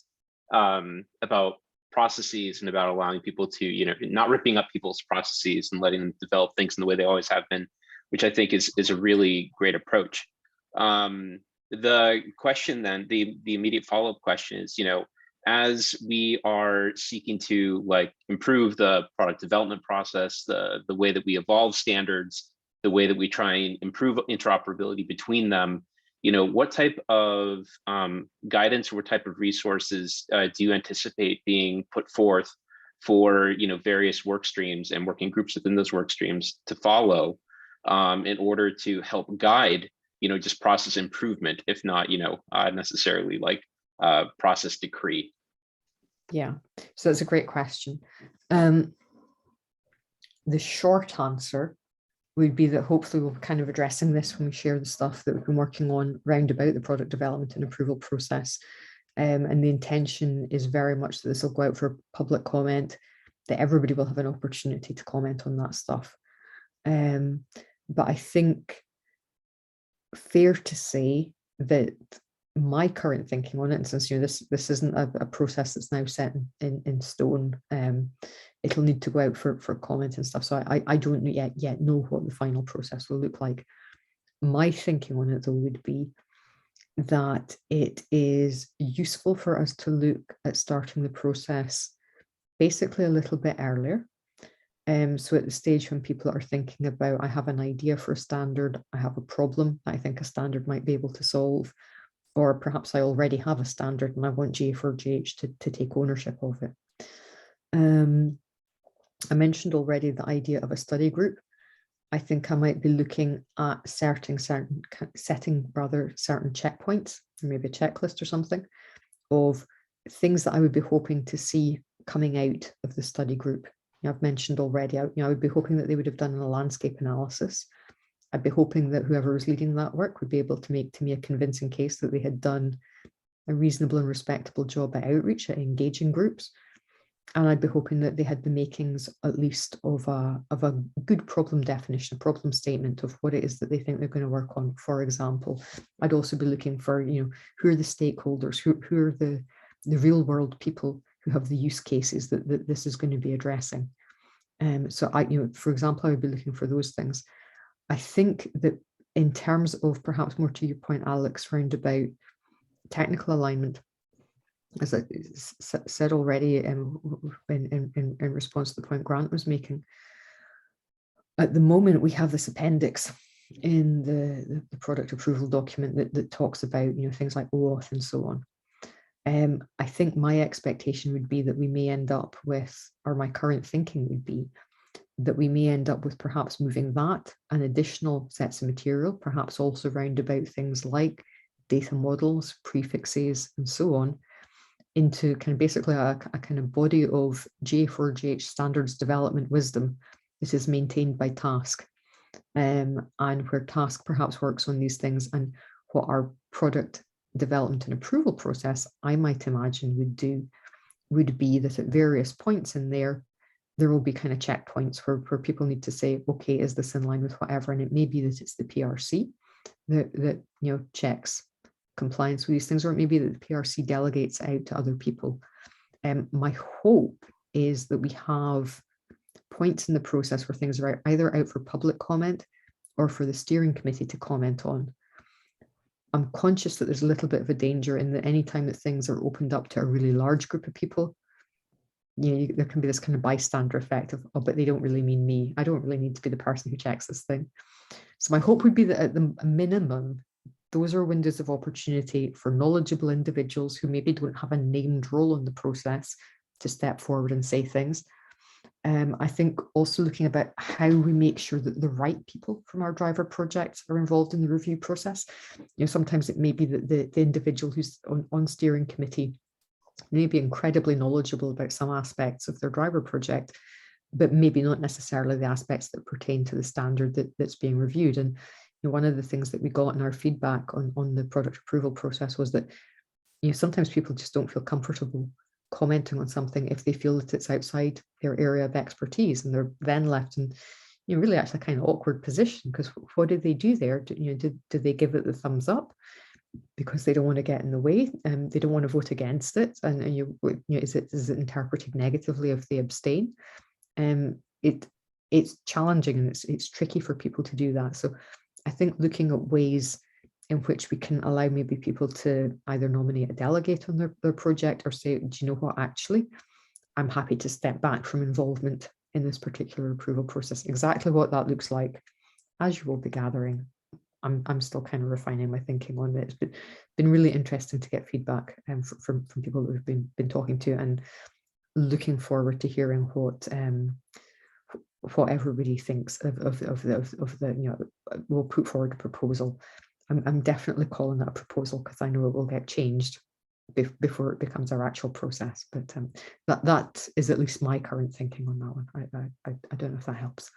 processes and about allowing people to, not ripping up people's processes and letting them develop things in the way they always have been. which I think is a really great approach. The question then, the immediate follow-up question is, as we are seeking to like improve the product development process, the way that we evolve standards, the way that we try and improve interoperability between them, what type of guidance or what type of resources do you anticipate being put forth for various work streams and working groups within those work streams to follow in order to help guide just process improvement, if not necessarily like process decree? Yeah, so that's a great question. The short answer would be that hopefully we'll be kind of addressing this when we share the stuff that we've been working on round about the product development and approval process. And the intention is very much that this will go out for public comment, that everybody will have an opportunity to comment on that stuff. But I think fair to say that my current thinking on it, and since this isn't a process that's now set in stone, it'll need to go out for comment and stuff. So I don't yet know what the final process will look like. My thinking on it though would be that it is useful for us to look at starting the process basically a little bit earlier. So at the stage when people are thinking about, I have an idea for a standard, I have a problem that I think a standard might be able to solve, or perhaps I already have a standard and I want GA4GH to take ownership of it. I mentioned already the idea of a study group. I think I might be looking at setting certain checkpoints, or maybe a checklist or something, of things that I would be hoping to see coming out of the study group. I've mentioned already, I would be hoping that they would have done a landscape analysis. I'd be hoping that whoever was leading that work would be able to make to me a convincing case that they had done a reasonable and respectable job at outreach, at engaging groups. And I'd be hoping that they had the makings, at least, of a good problem definition, a problem statement of what it is that they think they're going to work on. For example, I'd also be looking for, who are the stakeholders, who are the real world people who have the use cases that this is going to be addressing. So for example, I would be looking for those things. I think that in terms of perhaps more to your point, Alex, round about technical alignment, as I said already in response to the point Grant was making, at the moment we have this appendix in the product approval document that talks about things like OAuth and so on. I think my expectation would be that we may end up with, or my current thinking would be, that we may end up with perhaps moving that and additional sets of material, perhaps also round about things like data models, prefixes, and so on, into kind of basically a kind of body of GA4GH standards development wisdom that is maintained by task, and where task perhaps works on these things, and what our product development and approval process, I might imagine, would be that at various points in there will be kind of checkpoints where people need to say, okay, is this in line with whatever? And it may be that it's the PRC that checks compliance with these things, or it may be that the PRC delegates out to other people. My hope is that we have points in the process where things are either out for public comment or for the steering committee to comment on. I'm conscious that there's a little bit of a danger in that any time that things are opened up to a really large group of people, there can be this kind of bystander effect of, oh, but they don't really mean me. I don't really need to be the person who checks this thing. So my hope would be that at the minimum, those are windows of opportunity for knowledgeable individuals who maybe don't have a named role in the process to step forward and say things. I think also looking about how we make sure that the right people from our driver projects are involved in the review process. Sometimes it may be that the individual who's on steering committee may be incredibly knowledgeable about some aspects of their driver project, but maybe not necessarily the aspects that pertain to the standard that's being reviewed. And one of the things that we got in our feedback on the product approval process was that sometimes people just don't feel comfortable commenting on something if they feel that it's outside their area of expertise, and they're then left in really actually a kind of awkward position, because what do they do there? Do they give it the thumbs up because they don't want to get in the way, and they don't want to vote against it, and is it interpreted negatively if they abstain? it's challenging and it's tricky for people to do that. So I think looking at ways in which we can allow maybe people to either nominate a delegate on their project or say, do you know what, actually, I'm happy to step back from involvement in this particular approval process. Exactly what that looks like, as you will be gathering, I'm still kind of refining my thinking on it. It's been really interesting to get feedback from people that we've been talking to, and looking forward to hearing what everybody thinks of the, you know, we'll put forward a proposal. I'm definitely calling that a proposal because I know it will get changed before it becomes our actual process. But that is at least my current thinking on that one. I don't know if that helps.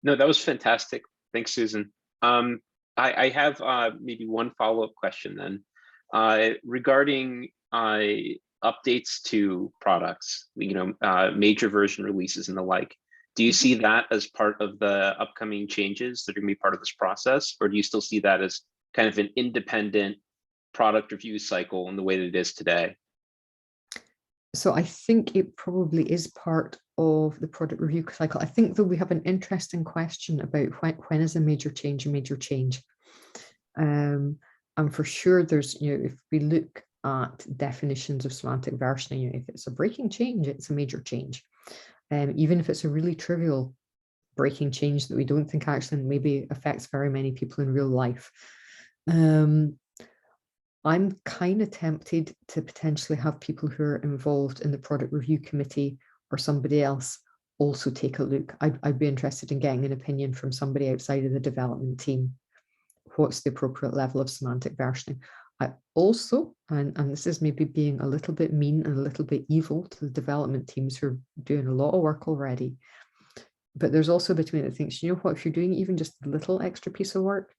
No, that was fantastic. Thanks, Susan. I have maybe one follow-up question then regarding updates to products, you know, major version releases and the like. Do you see that as part of the upcoming changes that are going to be part of this process, or do you still see that as kind of an independent product review cycle in the way that it is today? So I think it probably is part of the product review cycle. I think that we have an interesting question about when is a major change a major change. And for sure, there's, you know, if we look at definitions of semantic versioning, you know, if it's a breaking change, it's a major change. Even if it's a really trivial breaking change that we don't think actually maybe affects very many people in real life. I'm kind of tempted to potentially have people who are involved in the product review committee or somebody else also take a look. I'd be interested in getting an opinion from somebody outside of the development team. What's the appropriate level of semantic versioning? I also, and this is maybe being a little bit mean and a little bit evil to the development teams who are doing a lot of work already, but there's also a bit of me that thinks, you know what, if you're doing even just a little extra piece of work,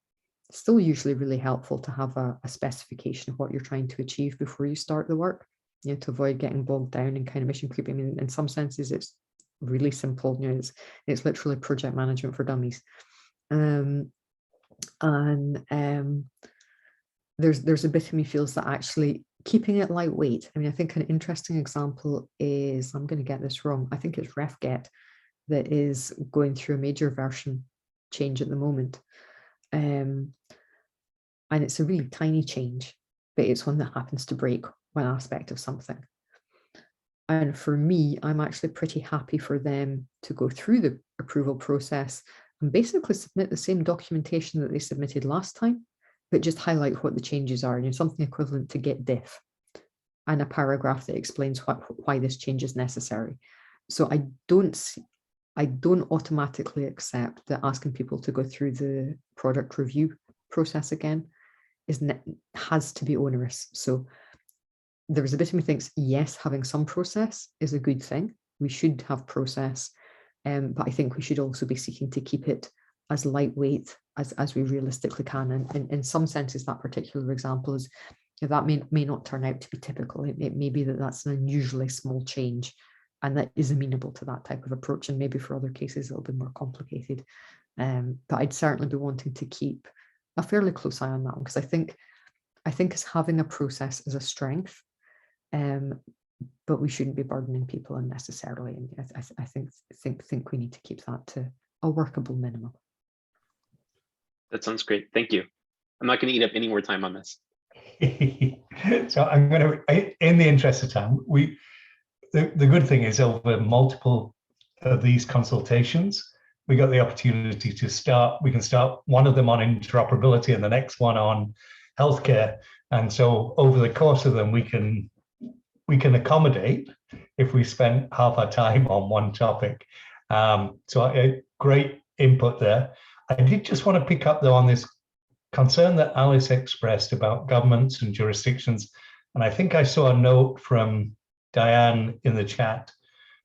it's still usually really helpful to have a specification of what you're trying to achieve before you start the work, you know, to avoid getting bogged down in kind of mission creep. I mean, in some senses, it's really simple, you know, it's literally project management for dummies. There's a bit of me feels that actually keeping it lightweight. I mean, I think an interesting example is, I'm going to get this wrong, I think it's RefGet that is going through a major version change at the moment. And it's a really tiny change, but it's one that happens to break one aspect of something. And for me, I'm actually pretty happy for them to go through the approval process and basically submit the same documentation that they submitted last time, but just highlight what the changes are, you know, something equivalent to get diff and a paragraph that explains why this change is necessary. So I don't automatically accept that asking people to go through the product review process again has to be onerous. So there's a bit of me thinks, yes, having some process is a good thing. We should have process, but I think we should also be seeking to keep it as lightweight as we realistically can. And in some senses, that particular example is, that may not turn out to be typical. It may be that that's an unusually small change, and that is amenable to that type of approach. And maybe for other cases, it'll be more complicated. But I'd certainly be wanting to keep a fairly close eye on that one, because I think as having a process is a strength, but we shouldn't be burdening people unnecessarily. And I think we need to keep that to a workable minimum. That sounds great. Thank you. I'm not going to eat up any more time on this. So I'm going to, in the interest of time, the good thing is over multiple of these consultations, we got the opportunity to start, we can start one of them on interoperability and the next one on healthcare. And so over the course of them, we can accommodate if we spend half our time on one topic. So great input there. I did just want to pick up though on this concern that Alice expressed about governments and jurisdictions. And I think I saw a note from Diane in the chat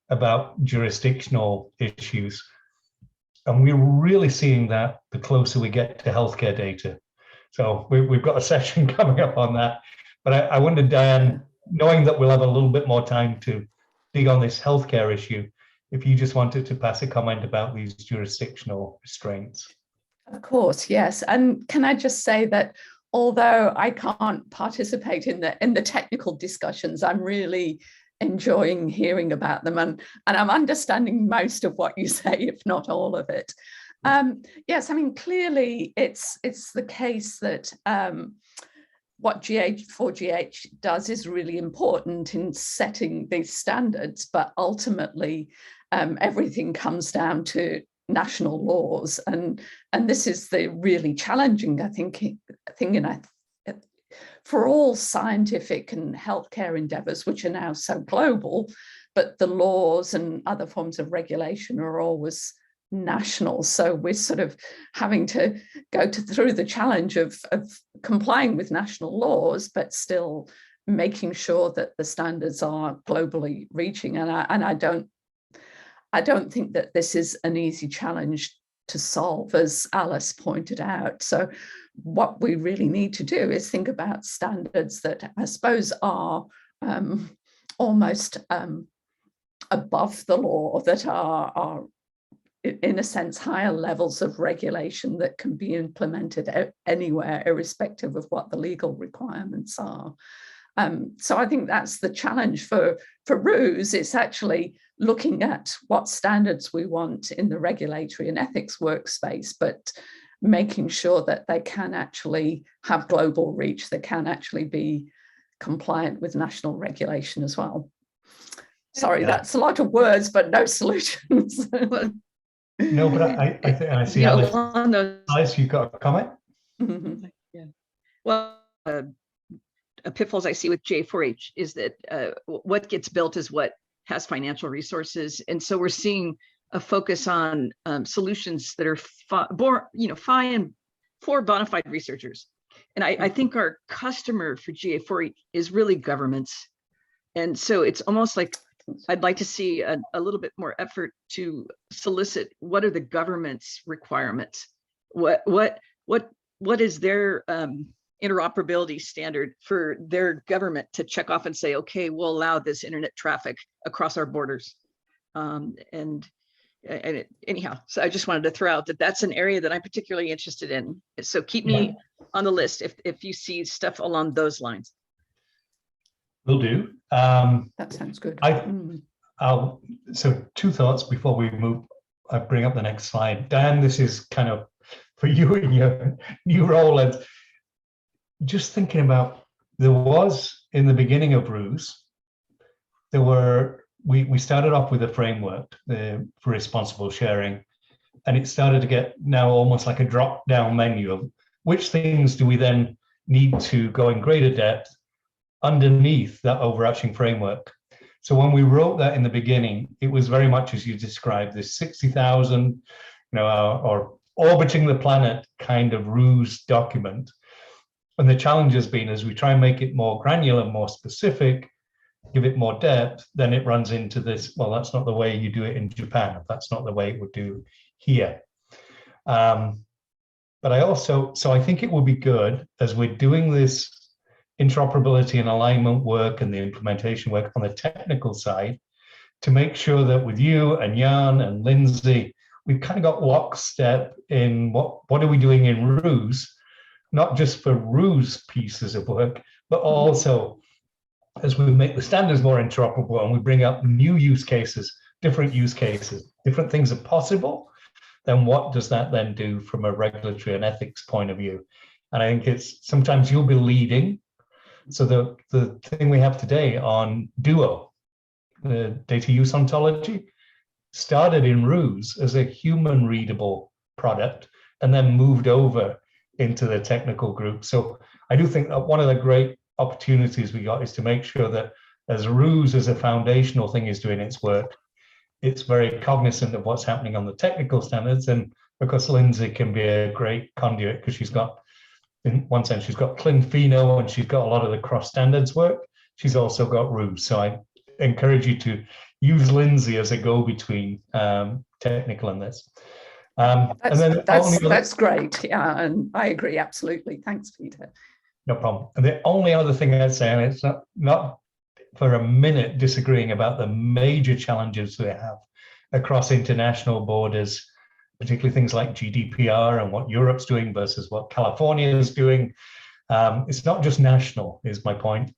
about jurisdictional issues. And we're really seeing that the closer we get to healthcare data. So we've got a session coming up on that. But I wondered, Diane, knowing that we'll have a little bit more time to dig on this healthcare issue, if you just wanted to pass a comment about these jurisdictional restraints. Of course, yes. And can I just say that although I can't participate in the technical discussions, I'm really enjoying hearing about them, and I'm understanding most of what you say, if not all of it. Yes, I mean, clearly it's the case that what GA4GH does is really important in setting these standards, but ultimately everything comes down to national laws, and this is the really challenging, I think, thing, and for all scientific and healthcare endeavors, which are now so global, but the laws and other forms of regulation are always national. So we're sort of having to go through the challenge of complying with national laws, but still making sure that the standards are globally reaching. And I don't think that this is an easy challenge to solve, as Alice pointed out. So what we really need to do is think about standards that I suppose are almost above the law, that are in a sense higher levels of regulation that can be implemented anywhere, irrespective of what the legal requirements are. So I think that's the challenge for RUS. It's actually looking at what standards we want in the regulatory and ethics workspace, but making sure that they can actually have global reach, they can actually be compliant with national regulation as well. Sorry, that's a lot of words, but no solutions. No, but I see Alice, you've got a comment? Mm-hmm. Yeah. Well, pitfalls I see with J4H is that what gets built is what has financial resources, and so we're seeing a focus on solutions that are for bona fide researchers. And I think our customer for GA4H is really governments, and so it's almost like I'd like to see a little bit more effort to solicit what are the government's requirements, what is their interoperability standard for their government to check off and say, okay, we'll allow this internet traffic across our borders. Anyhow, so I just wanted to throw out that that's an area that I'm particularly interested in. So keep me on the list if you see stuff along those lines. Will do. That sounds good. So two thoughts before we move. I bring up the next slide. Dan, this is kind of for you in your new role, and just thinking about, there was in the beginning of RUS, we started off with a framework for responsible sharing, and it started to get now almost like a drop down menu of which things do we then need to go in greater depth underneath that overarching framework. So when we wrote that in the beginning, it was very much as you described, this 60,000, or orbiting the planet kind of RUS document. And the challenge has been, as we try and make it more granular, more specific, give it more depth, then it runs into this, well, that's not the way you do it in Japan. That's not the way it would do here. But I think it would be good, as we're doing this interoperability and alignment work and the implementation work on the technical side, to make sure that with you and Jan and Lindsay, we've kind of got lockstep in what are we doing in RUS, not just for RUS pieces of work, but also as we make the standards more interoperable and we bring up new use cases, different things are possible, then what does that then do from a regulatory and ethics point of view? And I think it's sometimes you'll be leading. So the thing we have today on Duo, the data use ontology, started in RUS as a human readable product and then moved over into the technical group. So I do think that one of the great opportunities we got is to make sure that as RUS as a foundational thing is doing its work, it's very cognizant of what's happening on the technical standards. And because Lindsay can be a great conduit, because she's got, in one sense, she's got ClinFino and she's got a lot of the cross standards work. She's also got RUS. So I encourage you to use Lindsay as a go-between technical in this. That's great. Yeah, and I agree, absolutely. Thanks, Peter. No problem. And the only other thing I'd say, and it's not for a minute disagreeing about the major challenges we have across international borders, particularly things like GDPR and what Europe's doing versus what California is doing. It's not just national, is my point.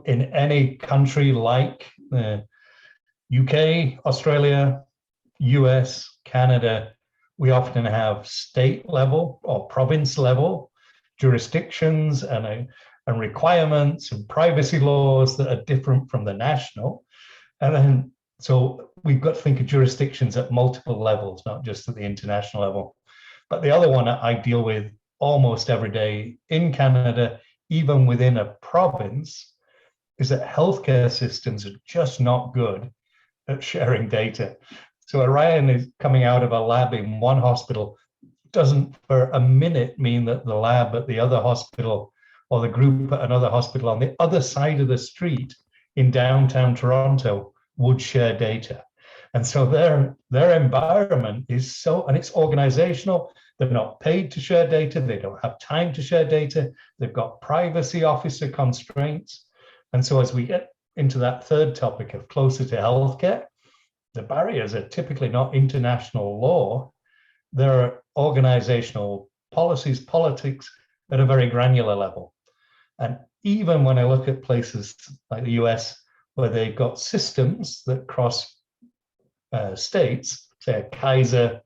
in any country like UK, Australia, US, Canada, we often have state level or province level jurisdictions and requirements and privacy laws that are different from the national. And then, so we've got to think of jurisdictions at multiple levels, not just at the international level. But the other one I deal with almost every day in Canada, even within a province, is that healthcare systems are just not good at sharing data. So Orion is coming out of a lab in one hospital doesn't for a minute mean that the lab at the other hospital or the group at another hospital on the other side of the street in downtown Toronto would share data. And so their environment is so, and it's organizational, they're not paid to share data, they don't have time to share data, they've got privacy officer constraints. And so as we get into that third topic of closer to healthcare, the barriers are typically not international law, they're organizational policies, politics at a very granular level. And even when I look at places like the US, where they've got systems that cross states, say a Kaiser,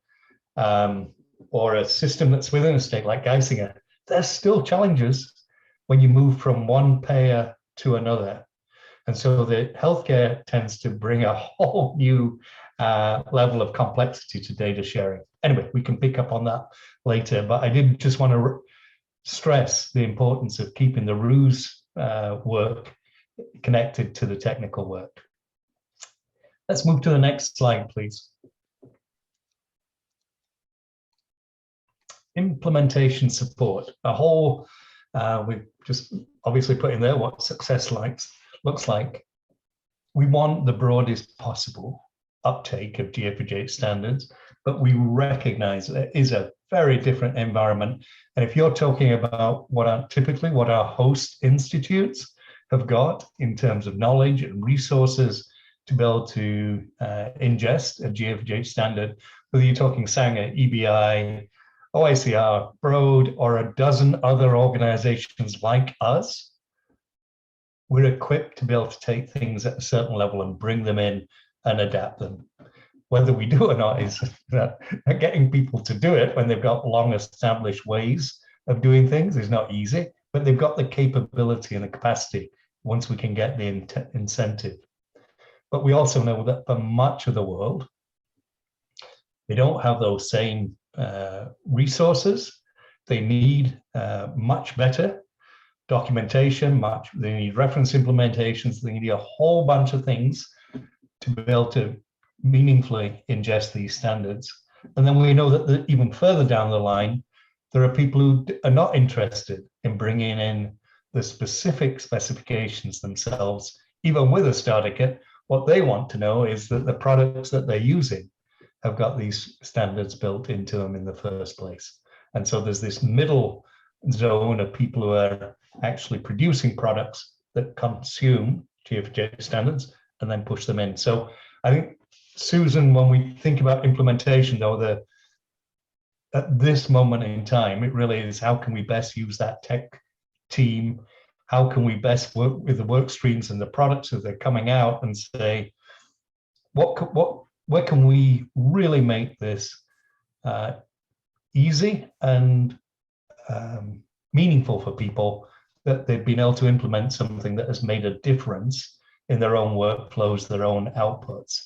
or a system that's within a state like Geisinger, there's still challenges when you move from one payer to another. And so the healthcare tends to bring a whole new level of complexity to data sharing. Anyway, we can pick up on that later, but I did just want to stress the importance of keeping the RUSE work connected to the technical work. Let's move to the next slide, please. Implementation support. A whole, we've just obviously put in there what success looks like. We want the broadest possible uptake of GA4GH standards, but we recognize there is a very different environment. And if you're talking about what our host institutes have got in terms of knowledge and resources to be able to ingest a GA4GH standard, whether you're talking Sanger, EBI, OICR, Broad, or a dozen other organizations like us, we're equipped to be able to take things at a certain level and bring them in and adapt them. Whether we do or not is getting people to do it when they've got long established ways of doing things is not easy, but they've got the capability and the capacity once we can get the incentive. But we also know that for much of the world, they don't have those same resources. They need much better documentation, they need reference implementations, they need a whole bunch of things to be able to meaningfully ingest these standards. And then we know that even further down the line, there are people who are not interested in bringing in the specific specifications themselves, even with a starter kit. What they want to know is that the products that they're using have got these standards built into them in the first place. And so there's this middle zone of people who are actually producing products that consume GA4GH standards and then push them in. So I think, Susan, when we think about implementation, though, at this moment in time, it really is how can we best use that tech team? How can we best work with the work streams and the products as they're coming out and say, where can we really make this easy and meaningful for people, that they've been able to implement something that has made a difference in their own workflows, their own outputs.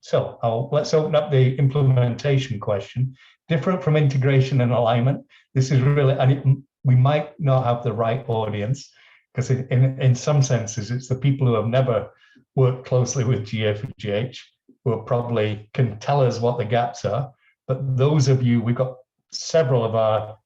So let's open up the implementation question. Different from integration and alignment, this is really, and we might not have the right audience, because in some senses, it's the people who have never worked closely with GA4GH who probably can tell us what the gaps are. But those of you, we've got several of our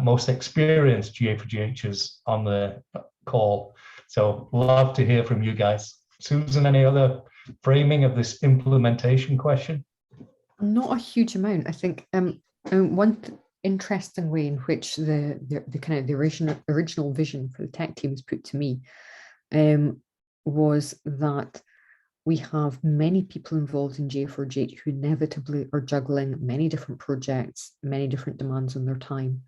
most experienced GA4GHs on the call. So love to hear from you guys. Susan, any other framing of this implementation question? Not a huge amount. I think one interesting way in which the kind of the original vision for the tech team was put to me was that we have many people involved in GA4GH who inevitably are juggling many different projects, many different demands on their time.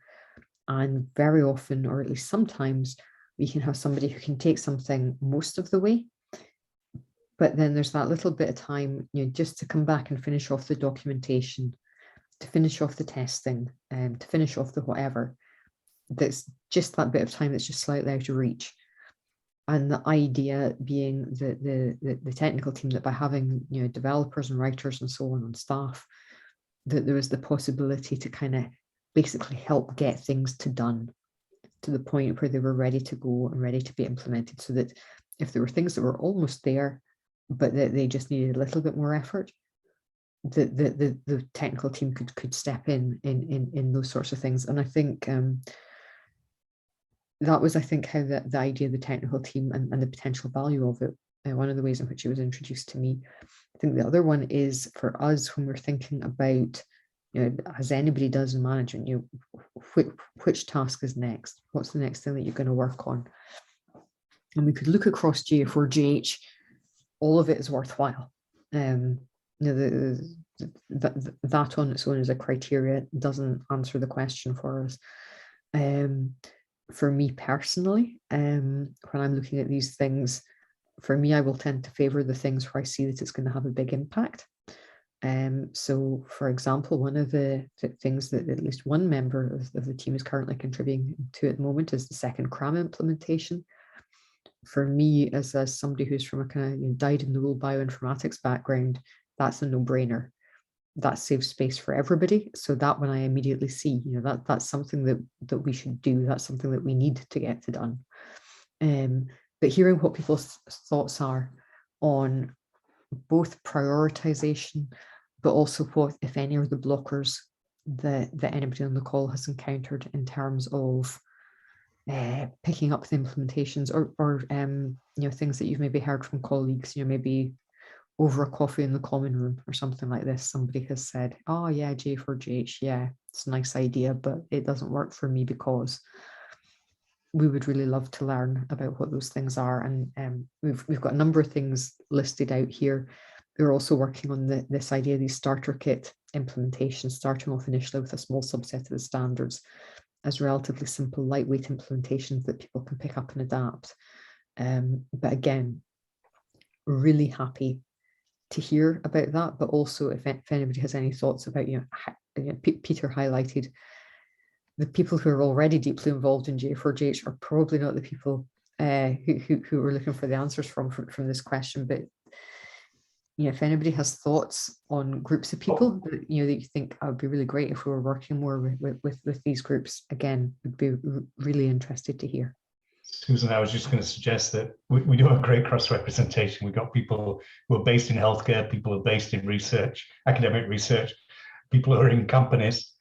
And very often, or at least sometimes, we can have somebody who can take something most of the way, but then there's that little bit of time, just to come back and finish off the documentation, to finish off the testing, to finish off the whatever. That's just that bit of time that's just slightly out of reach. And the idea being that the technical team, that by having developers and writers and so on staff, that there was the possibility to kind of basically help get things done to the point where they were ready to go and ready to be implemented, so that if there were things that were almost there, but that they just needed a little bit more effort, the technical team could step in those sorts of things. And I think that was, I think, how the idea of the technical team and the potential value of it, one of the ways in which it was introduced to me. I think the other one is for us, when we're thinking about, as anybody does in management, which task is next? What's the next thing that you're going to work on? And we could look across GA4GH, all of it is worthwhile. That on its own as a criteria doesn't answer the question for us. For me personally, when I'm looking at these things, for me, I will tend to favor the things where I see that it's going to have a big impact. So, for example, one of the things that at least one member of the team is currently contributing to at the moment is the second CRAM implementation. For me, as somebody who's from a kind of dyed-in-the-wool bioinformatics background, that's a no-brainer. That saves space for everybody. So that when I immediately see, that's something that we should do. That's something that we need to get done. But hearing what people's thoughts are on both prioritization, but also what, if any, are the blockers that anybody on the call has encountered in terms of picking up the implementations, or things that you've maybe heard from colleagues, maybe over a coffee in the common room or something like this, somebody has said, oh yeah, J4GH, yeah, it's a nice idea, but it doesn't work for me because. We would really love to learn about what those things are. And we've got a number of things listed out here. We're also working on this idea of these starter kit implementations, starting off initially with a small subset of the standards as relatively simple, lightweight implementations that people can pick up and adapt. But again, really happy to hear about that, but also if anybody has any thoughts about, Peter highlighted, the people who are already deeply involved in J4GH are probably not the people who are looking for the answers from this question. But if anybody has thoughts on groups of people that you think, I would be really great if we were working more with these groups, again, would be really interested to hear. Susan, I was just going to suggest that we do have great cross-representation. We've got people who are based in healthcare, people who are based in research, academic research, people who are in companies.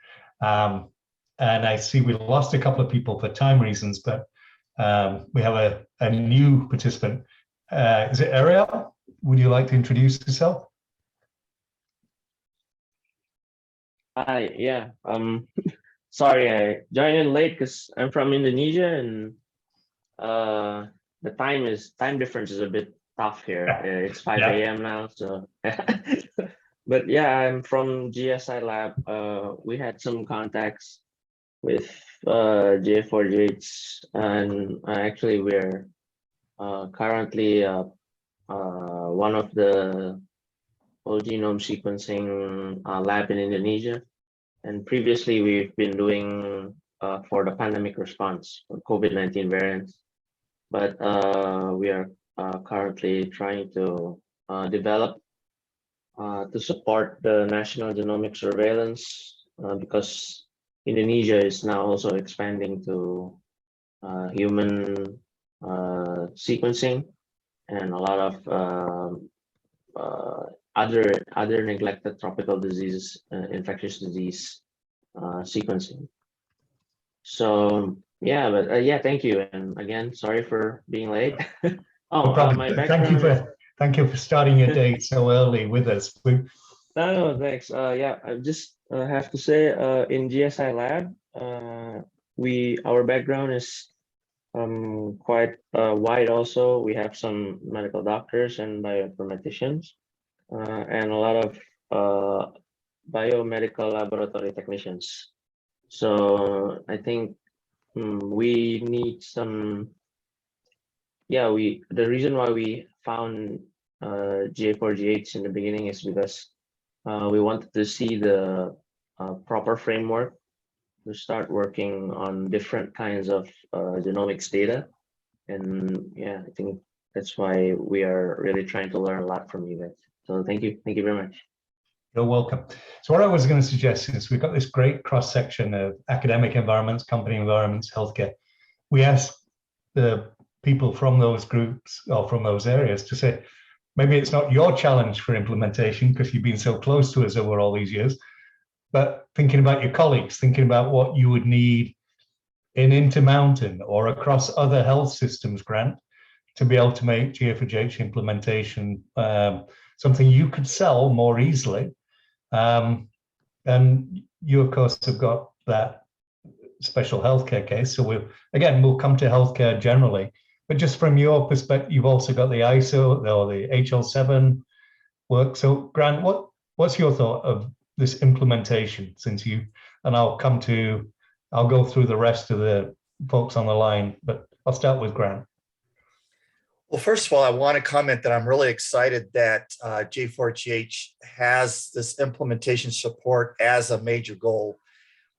And I see we lost a couple of people for time reasons, but we have a new participant. Is it Ariel? Would you like to introduce yourself? Hi, yeah. Sorry, I joined in late because I'm from Indonesia, and the time difference is a bit tough here. It's 5 a.m. now, so. But yeah, I'm from GSI Lab. We had some contacts with J4GH, and actually we're currently one of the whole genome sequencing lab in Indonesia. And previously we've been doing for the pandemic response for COVID-19 variants. But we are currently trying to develop to support the national genomic surveillance because Indonesia is now also expanding to human sequencing and a lot of other neglected tropical diseases, infectious disease sequencing. So yeah, but yeah, thank you, and again, sorry for being late. My thank you for starting your day so early with us. No, thanks. Yeah, I just have to say, in GSI Lab, our background is quite wide. Also, we have some medical doctors and bioinformaticians, and a lot of biomedical laboratory technicians. So I think we need some yeah, the reason why we found GA4GH in the beginning is because we wanted to see the proper framework to start working on different kinds of genomics data. And yeah, I think that's why we are really trying to learn a lot from you guys. So thank you very much. You're welcome. So what I was going to suggest is we've got this great cross section of academic environments, company environments, healthcare. We asked the people from those groups or from those areas to say, maybe it's not your challenge for implementation because you've been so close to us over all these years, but thinking about your colleagues, thinking about what you would need in Intermountain or across other health systems, Grant, to be able to make GA4GH implementation something you could sell more easily. And you, of course, have got that special healthcare case. So we'll come to healthcare generally, but just from your perspective, you've also got the ISO or the HL7 work. So Grant, what's your thought of this implementation and I'll go through the rest of the folks on the line, but I'll start with Grant. Well, first of all, I want to comment that I'm really excited that GA4GH has this implementation support as a major goal.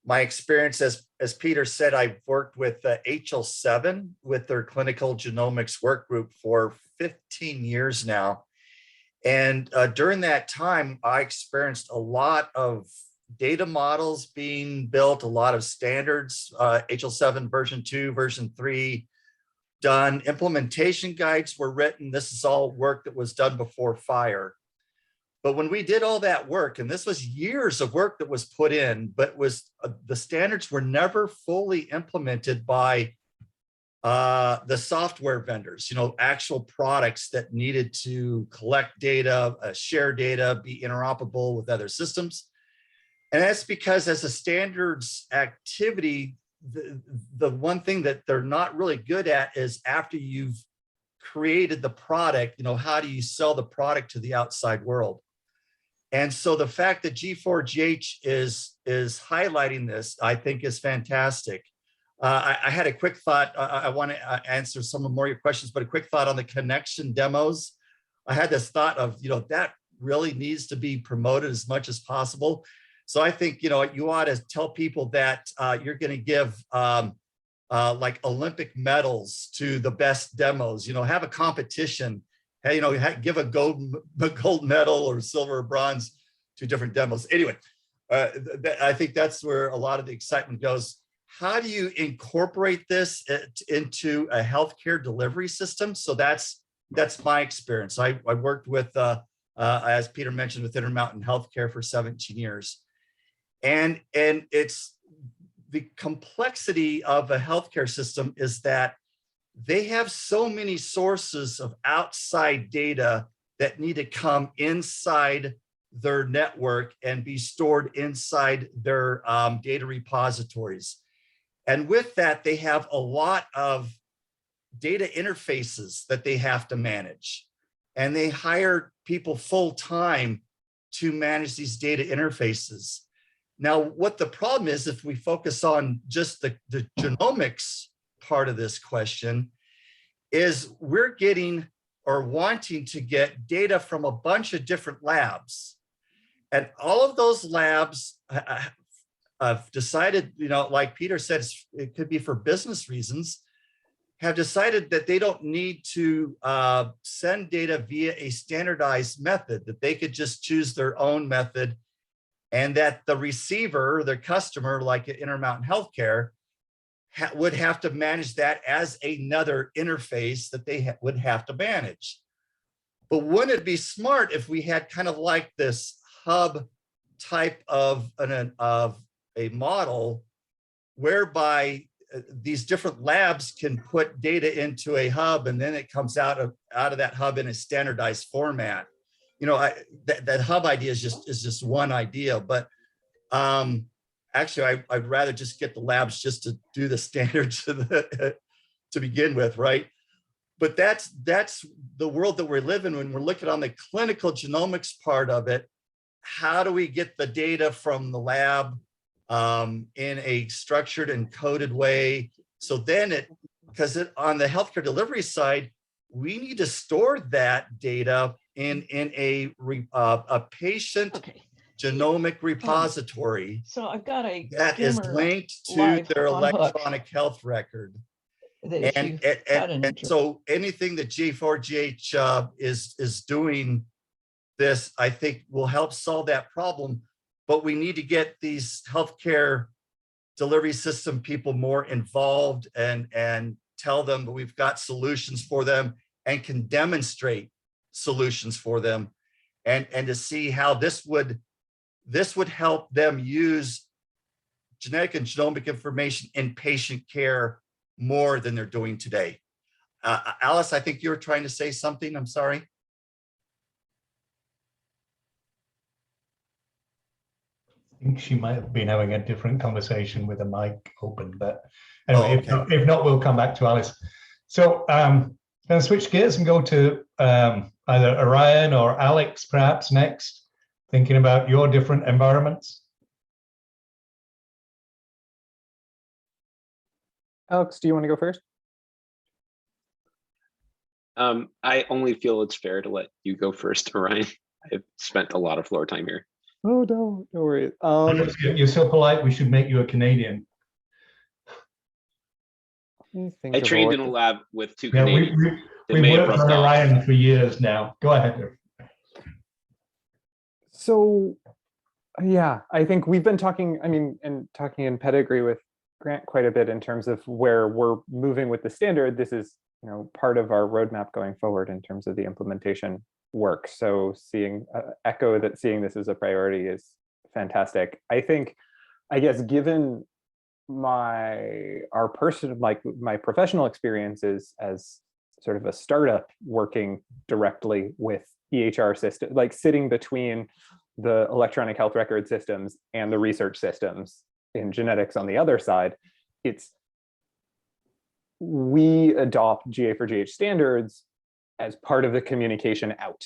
My experience, as Peter said, I've worked with HL7 with their clinical genomics work group for 15 years now. And during that time, I experienced a lot of data models being built, a lot of standards, HL7 version 2, version 3, done. Implementation guides were written. This is all work that was done before FHIR. But when we did all that work, and this was years of work that was put in, but the standards were never fully implemented by the software vendors, actual products that needed to collect data, share data, be interoperable with other systems. And that's because as a standards activity, the one thing that they're not really good at is after you've created the product, how do you sell the product to the outside world? And so the fact that G4GH is highlighting this, I think is fantastic. I had a quick thought. I want to answer some more of your questions, but a quick thought on the connection demos. I had this thought of, that really needs to be promoted as much as possible. So I think, you ought to tell people that you're going to give like Olympic medals to the best demos, have a competition. Hey, give a gold medal or silver or bronze to different demos. Anyway, I think that's where a lot of the excitement goes. How do you incorporate this into a healthcare delivery system? So that's my experience. I worked with, as Peter mentioned, with Intermountain Healthcare for 17 years. And it's the complexity of a healthcare system is that they have so many sources of outside data that need to come inside their network and be stored inside their data repositories. And with that, they have a lot of data interfaces that they have to manage. And they hire people full-time to manage these data interfaces. Now, what the problem is, if we focus on just the genomics part of this question, is we're getting or wanting to get data from a bunch of different labs. And all of those labs have decided, like Peter said, it could be for business reasons, have decided that they don't need to send data via a standardized method, that they could just choose their own method, and that the receiver, their customer, like Intermountain Healthcare, would have to manage that as another interface that they would have to manage. But wouldn't it be smart if we had kind of like this hub type of a model whereby these different labs can put data into a hub, and then it comes out of that hub in a standardized format? That hub idea is just one idea, but actually, I'd rather just get the labs just to do the standards to begin with, right? But that's the world that we're living in when we're looking on the clinical genomics part of it. How do we get the data from the lab in a structured and coded way? So then on the healthcare delivery side, we need to store that data in a patient genomic repository So I've got a that is skimmer linked to live their on Hook electronic health record. that if And, you've got an so anything that G4GH is doing this, I think will help solve that problem. But we need to get these healthcare delivery system people more involved and tell them that we've got solutions for them and can demonstrate solutions for them, and to see how this would help them use genetic and genomic information in patient care more than they're doing today. Alice, I think you were trying to say something. I'm sorry. I think she might have been having a different conversation with the mic open, but anyway, if not, we'll come back to Alice. So going to switch gears and go to either Orion or Alex perhaps next, thinking about your different environments. Alex, do you want to go first? I only feel it's fair to let you go first, Orion. I've spent a lot of floor time here. Oh, no worries. You're so polite, we should make you a Canadian. I trained in a lab with two Yeah, Canadians. we've worked on Orion for years now. Go ahead. So, yeah, I think we've been talking, talking in pedigree with Grant quite a bit in terms of where we're moving with the standard. This is, part of our roadmap going forward in terms of the implementation work. So seeing echo that seeing this as a priority is fantastic. I think, I guess, given my professional experiences as sort of a startup working directly with EHR system, like sitting between the electronic health record systems and the research systems in genetics on the other side, we adopt GA4GH standards as part of the communication out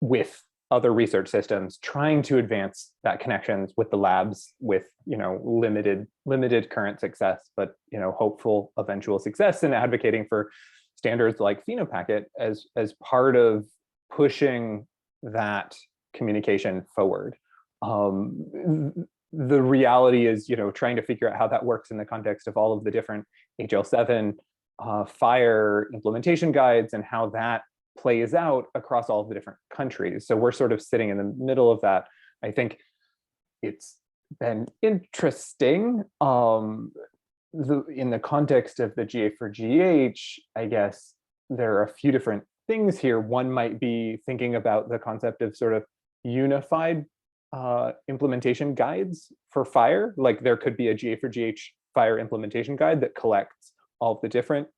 with other research systems, trying to advance that connections with the labs with limited current success, but hopeful eventual success, and advocating for standards like PhenoPacket as part of pushing that communication forward. The reality is, trying to figure out how that works in the context of all of the different HL7 FHIR implementation guides and how that plays out across all of the different countries. So we're sort of sitting in the middle of that. I think it's been interesting in the context of the GA4GH. I guess there are a few different things here. One might be thinking about the concept of sort of unified implementation guides for FHIR. Like there could be a GA4GH FHIR implementation guide that collects all of the different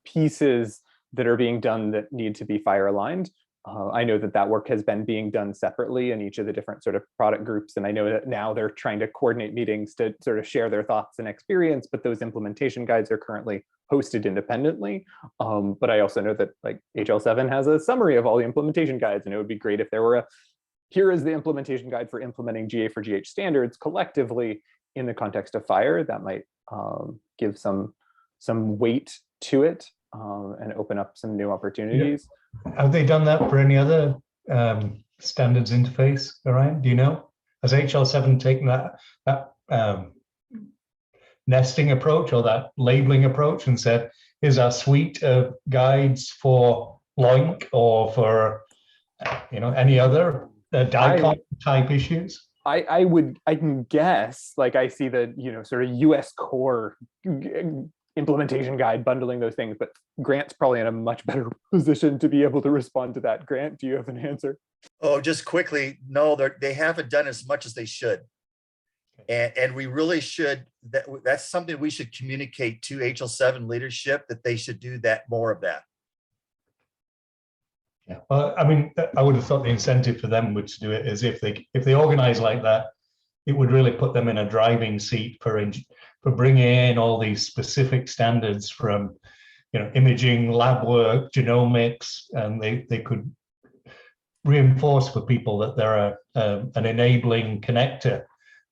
pieces that are being done that need to be FHIR aligned. I know that work has been being done separately in each of the different sort of product groups. And I know that now they're trying to coordinate meetings to sort of share their thoughts and experience, but those implementation guides are currently hosted independently. But I also know that like HL7 has a summary of all the implementation guides, and it would be great if there were here is the implementation guide for implementing GA4GH standards collectively in the context of FHIR. That might give some weight to it and open up some new opportunities. Yeah. Have they done that for any other standards interface, Orion? Do you know? Has HL7 taken that nesting approach or that labeling approach and said, here's our suite of guides for LOINC or for any other DICOM type issues? I can guess, like I see the sort of US core implementation guide bundling those things, but Grant's probably in a much better position to be able to respond to that. Grant, do you have an answer? Oh, just quickly, no, they haven't done as much as they should. And we really should, that's something we should communicate to HL7 leadership, that they should do more of that. Yeah, well, I mean, I would have thought the incentive for them would do it is if they organize like that, it would really put them in a driving seat for bringing in all these specific standards from, imaging, lab work, genomics, and they could reinforce for people that they're an enabling connector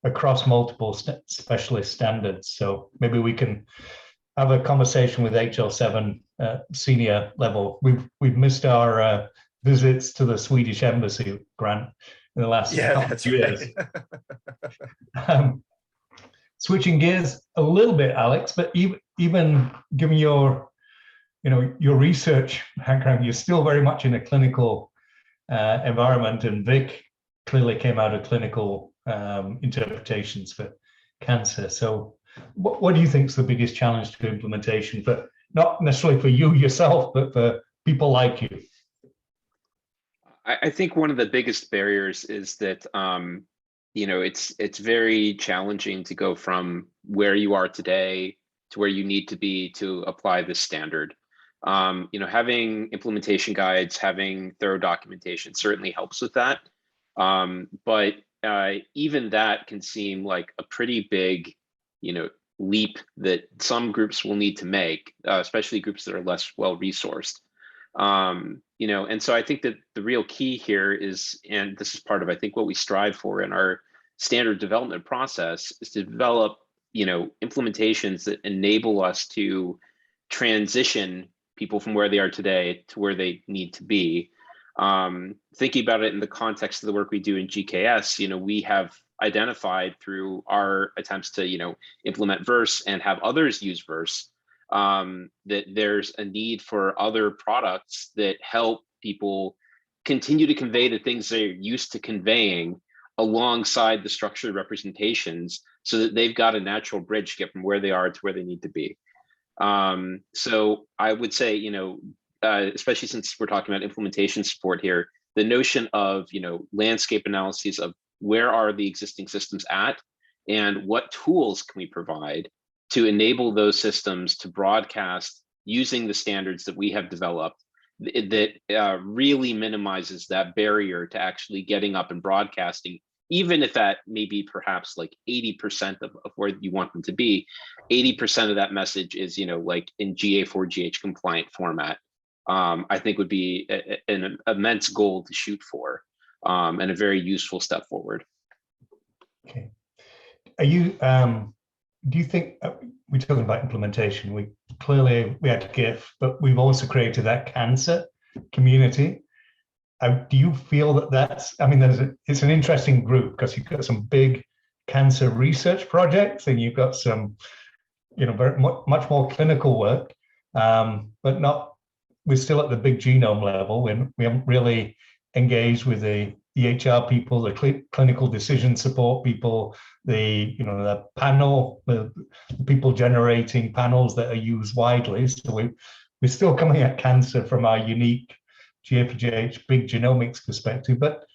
across multiple specialist standards. So maybe we can have a conversation with HL7 senior level. We've missed our visits to the Swedish embassy, Grant, in the last couple that's of years. right. Switching gears a little bit, Alex, but even given your research background, you're still very much in a clinical environment, and Vic clearly came out of clinical interpretations for cancer. So what do you think is the biggest challenge to implementation, for not necessarily for you yourself, but for people like you? I think one of the biggest barriers is that it's very challenging to go from where you are today to where you need to be to apply this standard. Having implementation guides, having thorough documentation certainly helps with that. But even that can seem like a pretty big, leap that some groups will need to make, especially groups that are less well-resourced. And so I think that the real key here is, and this is part of, I think, what we strive for in our standard development process, is to develop, implementations that enable us to transition people from where they are today to where they need to be. Thinking about it in the context of the work we do in GKS, we have identified through our attempts to, implement Verse and have others use Verse, that there's a need for other products that help people continue to convey the things they're used to conveying alongside the structured representations, so that they've got a natural bridge to get from where they are to where they need to be. So I would say, especially since we're talking about implementation support here, the notion of, landscape analyses of where are the existing systems at and what tools can we provide to enable those systems to broadcast using the standards that we have developed, that really minimizes that barrier to actually getting up and broadcasting, even if that may be perhaps like 80% of where you want them to be. 80% of that message is, like in GA4GH compliant format, I think would be an immense goal to shoot for, and a very useful step forward. Okay. Do you think, we're talking about implementation, we had GIF, but we've also created that cancer community. Do you feel that it's an interesting group, because you've got some big cancer research projects and you've got some, very much more clinical work, but we're still at the big genome level. We haven't really engaged with the EHR people, the clinical decision support people, the panel, the people generating panels that are used widely. So we're still coming at cancer from our unique GA4GH big genomics perspective. But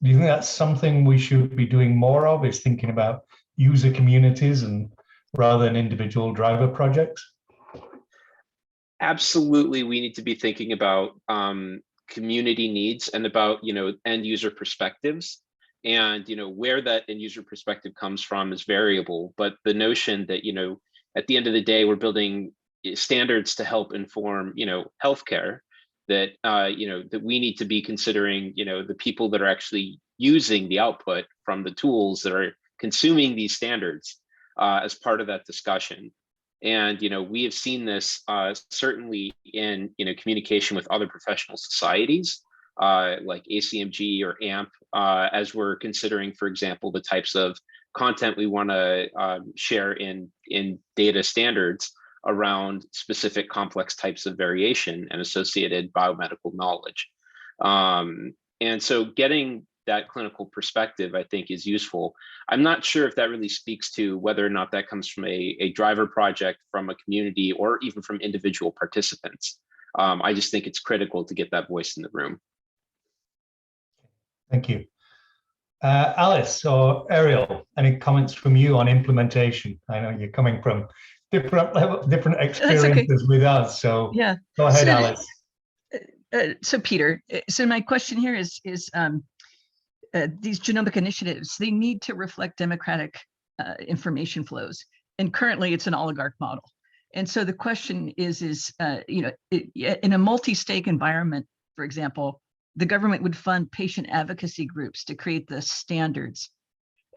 do you think that's something we should be doing more of, is thinking about user communities and rather than individual driver projects? Absolutely, we need to be thinking about community needs and about end user perspectives, and where that end user perspective comes from is variable. But the notion that at the end of the day, we're building standards to help inform healthcare, that that we need to be considering the people that are actually using the output from the tools that are consuming these standards as part of that discussion. And we have seen this certainly in communication with other professional societies like ACMG or AMP, as we're considering, for example, the types of content we want to share in data standards around specific complex types of variation and associated biomedical knowledge. And so getting that clinical perspective, I think, is useful. I'm not sure if that really speaks to whether or not that comes from a driver project, from a community, or even from individual participants. I just think it's critical to get that voice in the room. Thank you. Alice or Ariel, any comments from you on implementation? I know you're coming from different experiences with us, so yeah. Go ahead, Alice. So Peter, so my question here is these genomic initiatives, they need to reflect democratic information flows, and currently it's an oligarch model. And so the question is in a multi-stake environment, for example, the government would fund patient advocacy groups to create the standards.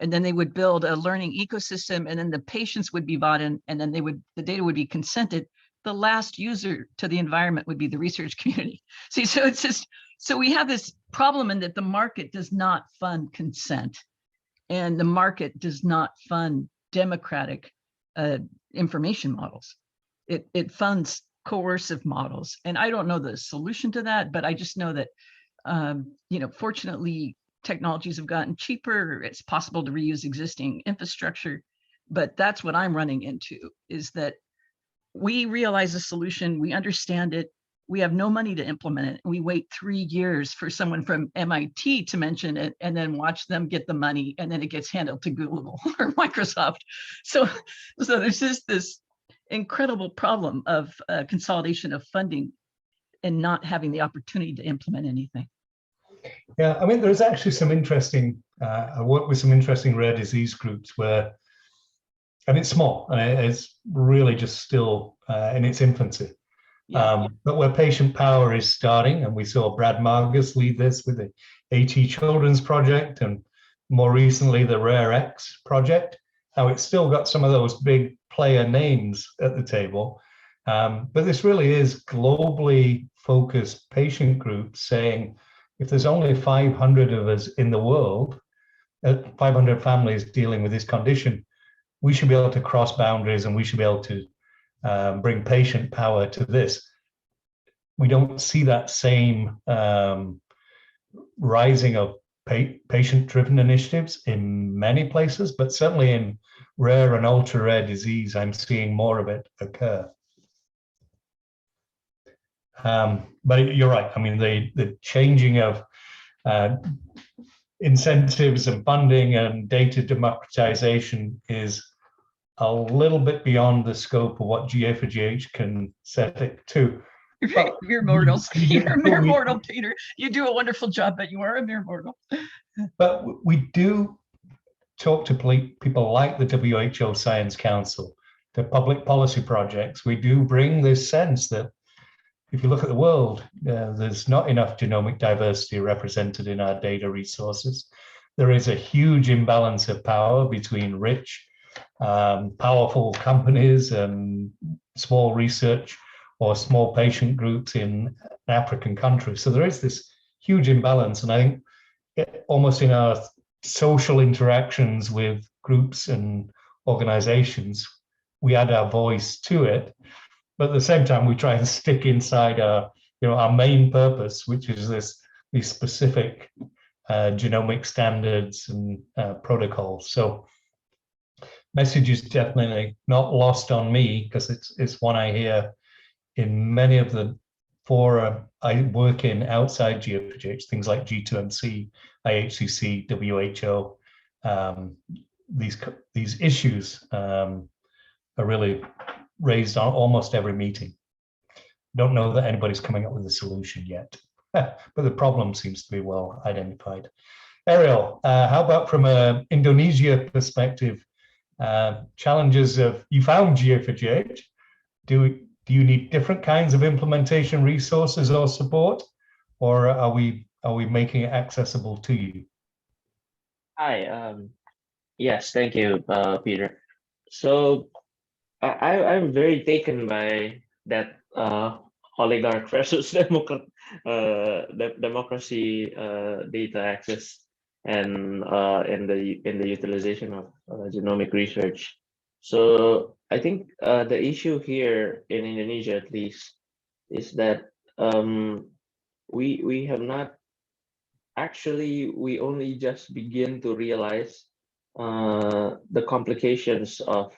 and then they would build a learning ecosystem, and then the patients would be bought in, and then the data would be consented. The last user to the environment would be the research community. See, so it's just, so we have this problem in that the market does not fund consent, and the market does not fund democratic information models. It funds coercive models. And I don't know the solution to that, but I just know that, fortunately, technologies have gotten cheaper. It's possible to reuse existing infrastructure, but that's what I'm running into, is that we realize a solution, we understand it, we have no money to implement it. We wait 3 years for someone from MIT to mention it, and then watch them get the money, and then it gets handed to Google or Microsoft. So there's just this incredible problem of consolidation of funding and not having the opportunity to implement anything. Yeah, I mean, there's actually some interesting, I work with some interesting rare disease groups where, and it's small, and it's really just still in its infancy. Yeah. But where patient power is starting, and we saw Brad Margus lead this with the AT Children's Project, and more recently the Rare X Project, how it's still got some of those big player names at the table. But this really is globally focused patient groups saying, if there's only 500 of us in the world, 500 families dealing with this condition, we should be able to cross boundaries, and we should be able to bring patient power to this. We don't see that same rising of patient-driven initiatives in many places, but certainly in rare and ultra-rare disease, I'm seeing more of it occur. But you're right. I mean, the changing of incentives and funding and data democratization is a little bit beyond the scope of what GA4GH can set it to. Mere mortals. You're a mere mortal, Peter. You do a wonderful job, but you are a mere mortal. But we do talk to people like the WHO Science Council, the public policy projects. We do bring this sense that if you look at the world, there's not enough genomic diversity represented in our data resources. There is a huge imbalance of power between rich, powerful companies and small research or small patient groups in African countries. So there is this huge imbalance. And I think almost in our social interactions with groups and organizations, we add our voice to it. But at the same time, we try and stick inside our main purpose, which is these specific genomic standards and protocols. So message is definitely not lost on me, because it's one I hear in many of the fora I work in outside GA4GH, things like G2MC, IHCC, WHO. These issues are really raised on almost every meeting. Don't know that anybody's coming up with a solution yet, but the problem seems to be well identified. Ariel, how about from an Indonesia perspective, challenges of, you found GA4GH, do you need different kinds of implementation resources or support, or are we making it accessible to you? Hi, yes, thank you, Peter. So I'm very taken by that oligarch versus democracy data access and in the utilization of genomic research. So I think the issue here in Indonesia, at least, is that we have not actually, we only just begin to realize the complications of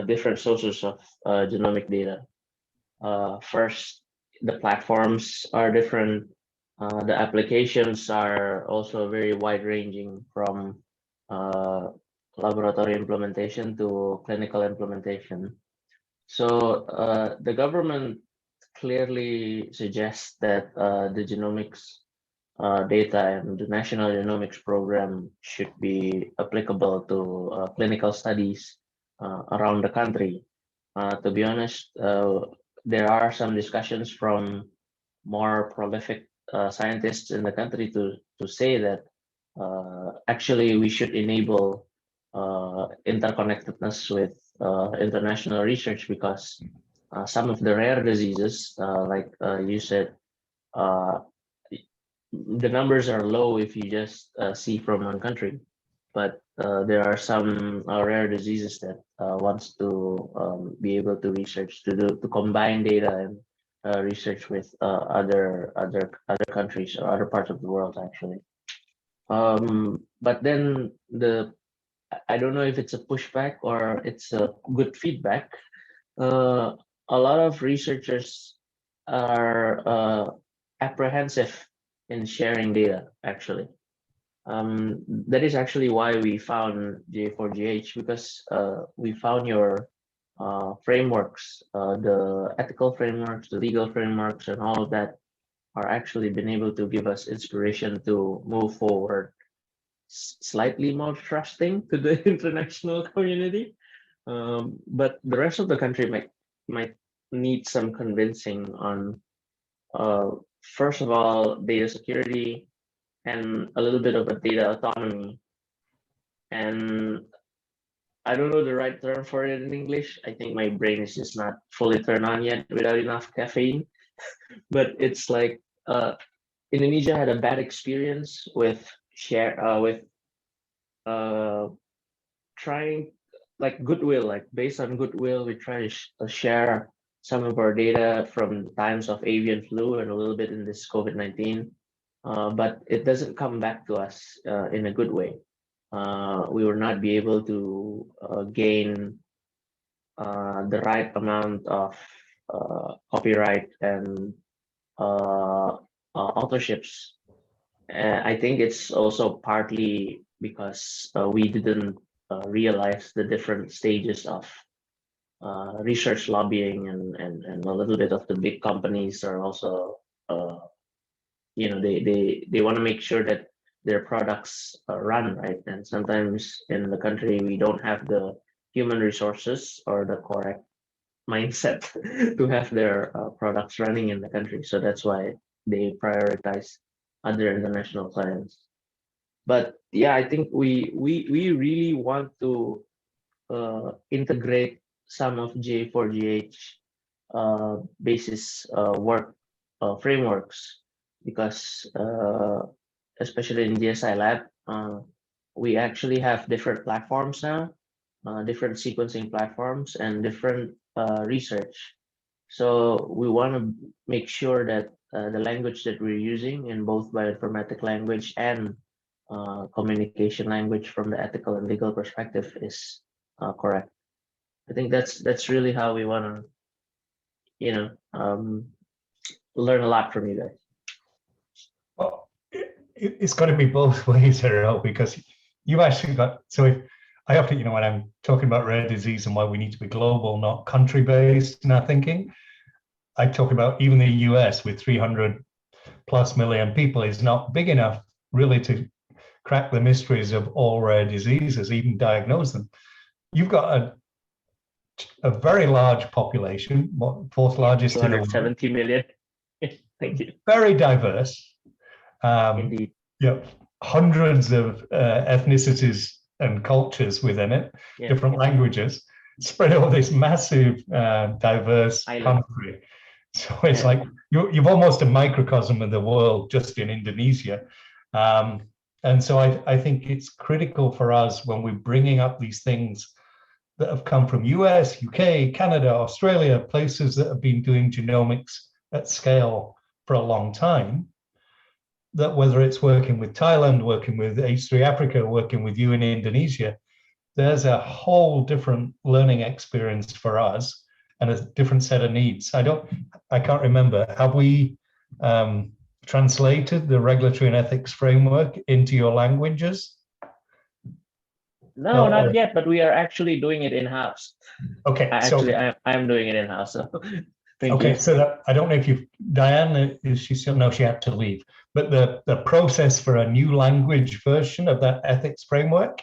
different sources of genomic data. First, the platforms are different. The applications are also very wide-ranging, from laboratory implementation to clinical implementation. So the government clearly suggests that the genomics data and the National Genomics Program should be applicable to clinical studies around the country. To be honest, there are some discussions from more prolific scientists in the country to say that actually we should enable interconnectedness with international research, because some of the rare diseases, like you said, the numbers are low if you just see from one country, but there are some rare diseases that wants to be able to research, to combine data and research with other countries or other parts of the world, actually. But then I don't know if it's a pushback or it's a good feedback. A lot of researchers are apprehensive in sharing data, actually. That is actually why we found J4GH, because we found your frameworks, the ethical frameworks, the legal frameworks, and all of that are actually been able to give us inspiration to move forward, slightly more trusting to the international community. But the rest of the country might need some convincing on, first of all, data security and a little bit of a data autonomy. And I don't know the right term for it in English. I think my brain is just not fully turned on yet without enough caffeine. But it's like Indonesia had a bad experience with trying, like, goodwill, like based on goodwill, we try to share some of our data from times of avian flu and a little bit in this COVID-19, but it doesn't come back to us in a good way. We will not be able to gain the right amount of copyright and authorships. I think it's also partly because we didn't realize the different stages of research lobbying, and a little bit of the big companies are also, they want to make sure that their products run right. And sometimes in the country, we don't have the human resources or the correct mindset to have their products running in the country. So that's why they prioritize other international clients. But yeah, I think we really want to integrate some of J4GH basis work frameworks, because especially in GSI Lab, we actually have different platforms now, different sequencing platforms and different research. So we want to make sure that the language that we're using in both bioinformatic language and communication language from the ethical and legal perspective is correct. I think that's really how we want to, learn a lot from you guys. Well, it's got to be both ways here, because you've actually got, so if I have to, when I'm talking about rare disease and why we need to be global, not country-based in our thinking, I talk about even the US with 300+ million people is not big enough really to crack the mysteries of all rare diseases, even diagnose them. You've got a very large population, fourth largest in the world. 270 million. Thank you. Very diverse. Indeed. Hundreds of ethnicities and cultures within it, different languages, spread over this massive, diverse country. So it's like you've almost a microcosm of the world just in Indonesia. And so I think it's critical for us when we're bringing up these things that have come from US, UK, Canada, Australia, places that have been doing genomics at scale for a long time, that whether it's working with Thailand, working with H3 Africa, working with you in Indonesia, there's a whole different learning experience for us and a different set of needs. I can't remember, have we translated the regulatory and ethics framework into your languages? No, not yet, but we are actually doing it in-house. Okay. I'm doing it in-house. So okay, so I don't know if Diane, is she still? No, she had to leave. But the process for a new language version of that ethics framework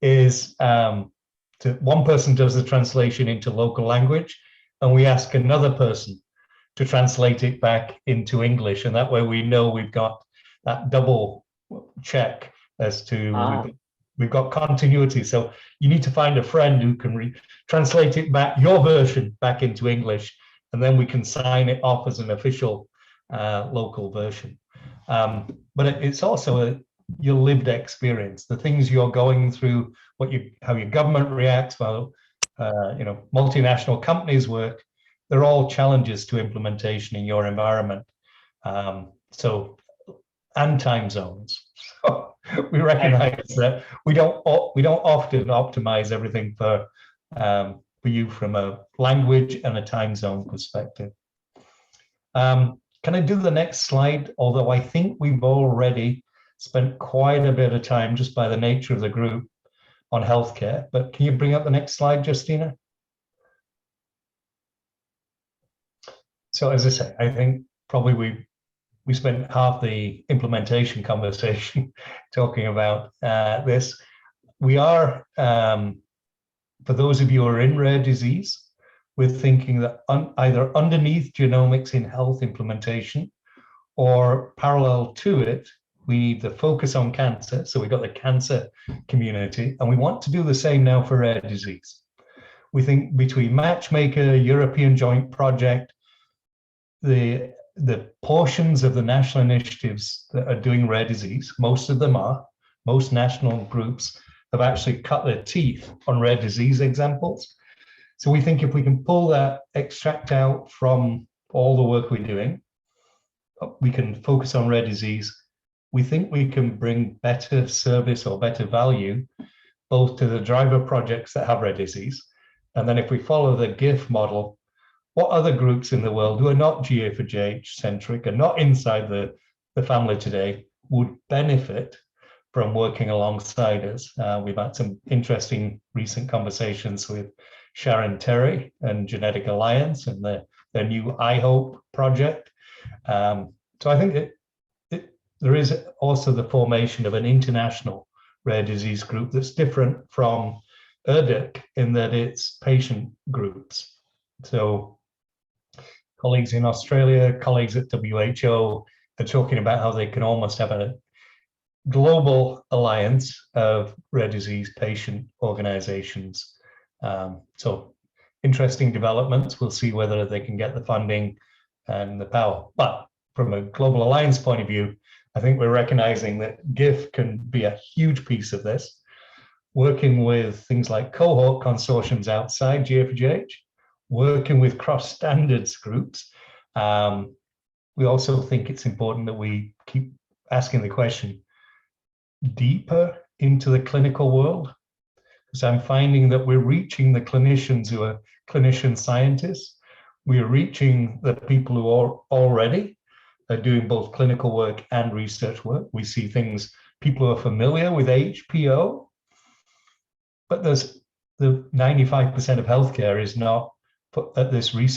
is one person does the translation into local language, and we ask another person to translate it back into English. And that way we know we've got that double check as to we've got continuity. So you need to find a friend who can translate it back, your version back into English, and then we can sign it off as an official local version. But it's also your lived experience, the things you're going through, how your government reacts, well, multinational companies work. They're all challenges to implementation in your environment. And time zones. So we recognize that we don't often optimize everything for you from a language and a time zone perspective. Can I do the next slide? Although I think we've already spent quite a bit of time just by the nature of the group on healthcare, but can you bring up the next slide, Justina? So as I say, I think probably we spent half the implementation conversation talking about this. We are, for those of you who are in rare disease, we're thinking that either underneath genomics in health implementation or parallel to it, we need to focus on cancer. So we've got the cancer community, and we want to do the same now for rare disease. We think between Matchmaker, European Joint Project, the portions of the national initiatives that are doing rare disease, most national groups have actually cut their teeth on rare disease examples. So we think if we can pull that extract out from all the work we're doing, we can focus on rare disease. We think we can bring better service or better value both to the driver projects that have rare disease. And then if we follow the GIF model, what other groups in the world who are not GA4GH centric and not inside the family today would benefit from working alongside us? We've had some interesting recent conversations with Sharon Terry and Genetic Alliance and their new iHope project. So I think there is also the formation of an international rare disease group that's different from ERDIC in that it's patient groups. So colleagues in Australia, colleagues at WHO are talking about how they can almost have a global alliance of rare disease patient organizations. So interesting developments. We'll see whether they can get the funding and the power. But from a global alliance point of view, I think we're recognizing that GIF can be a huge piece of this, working with things like cohort consortiums outside GA4GH, working with cross-standards groups. We also think it's important that we keep asking the question deeper into the clinical world, because I'm finding that we're reaching the clinicians who are clinician scientists. We're reaching the people who are already doing both clinical work and research work. We see people who are familiar with HPO, but there's the 95% of healthcare is not at this research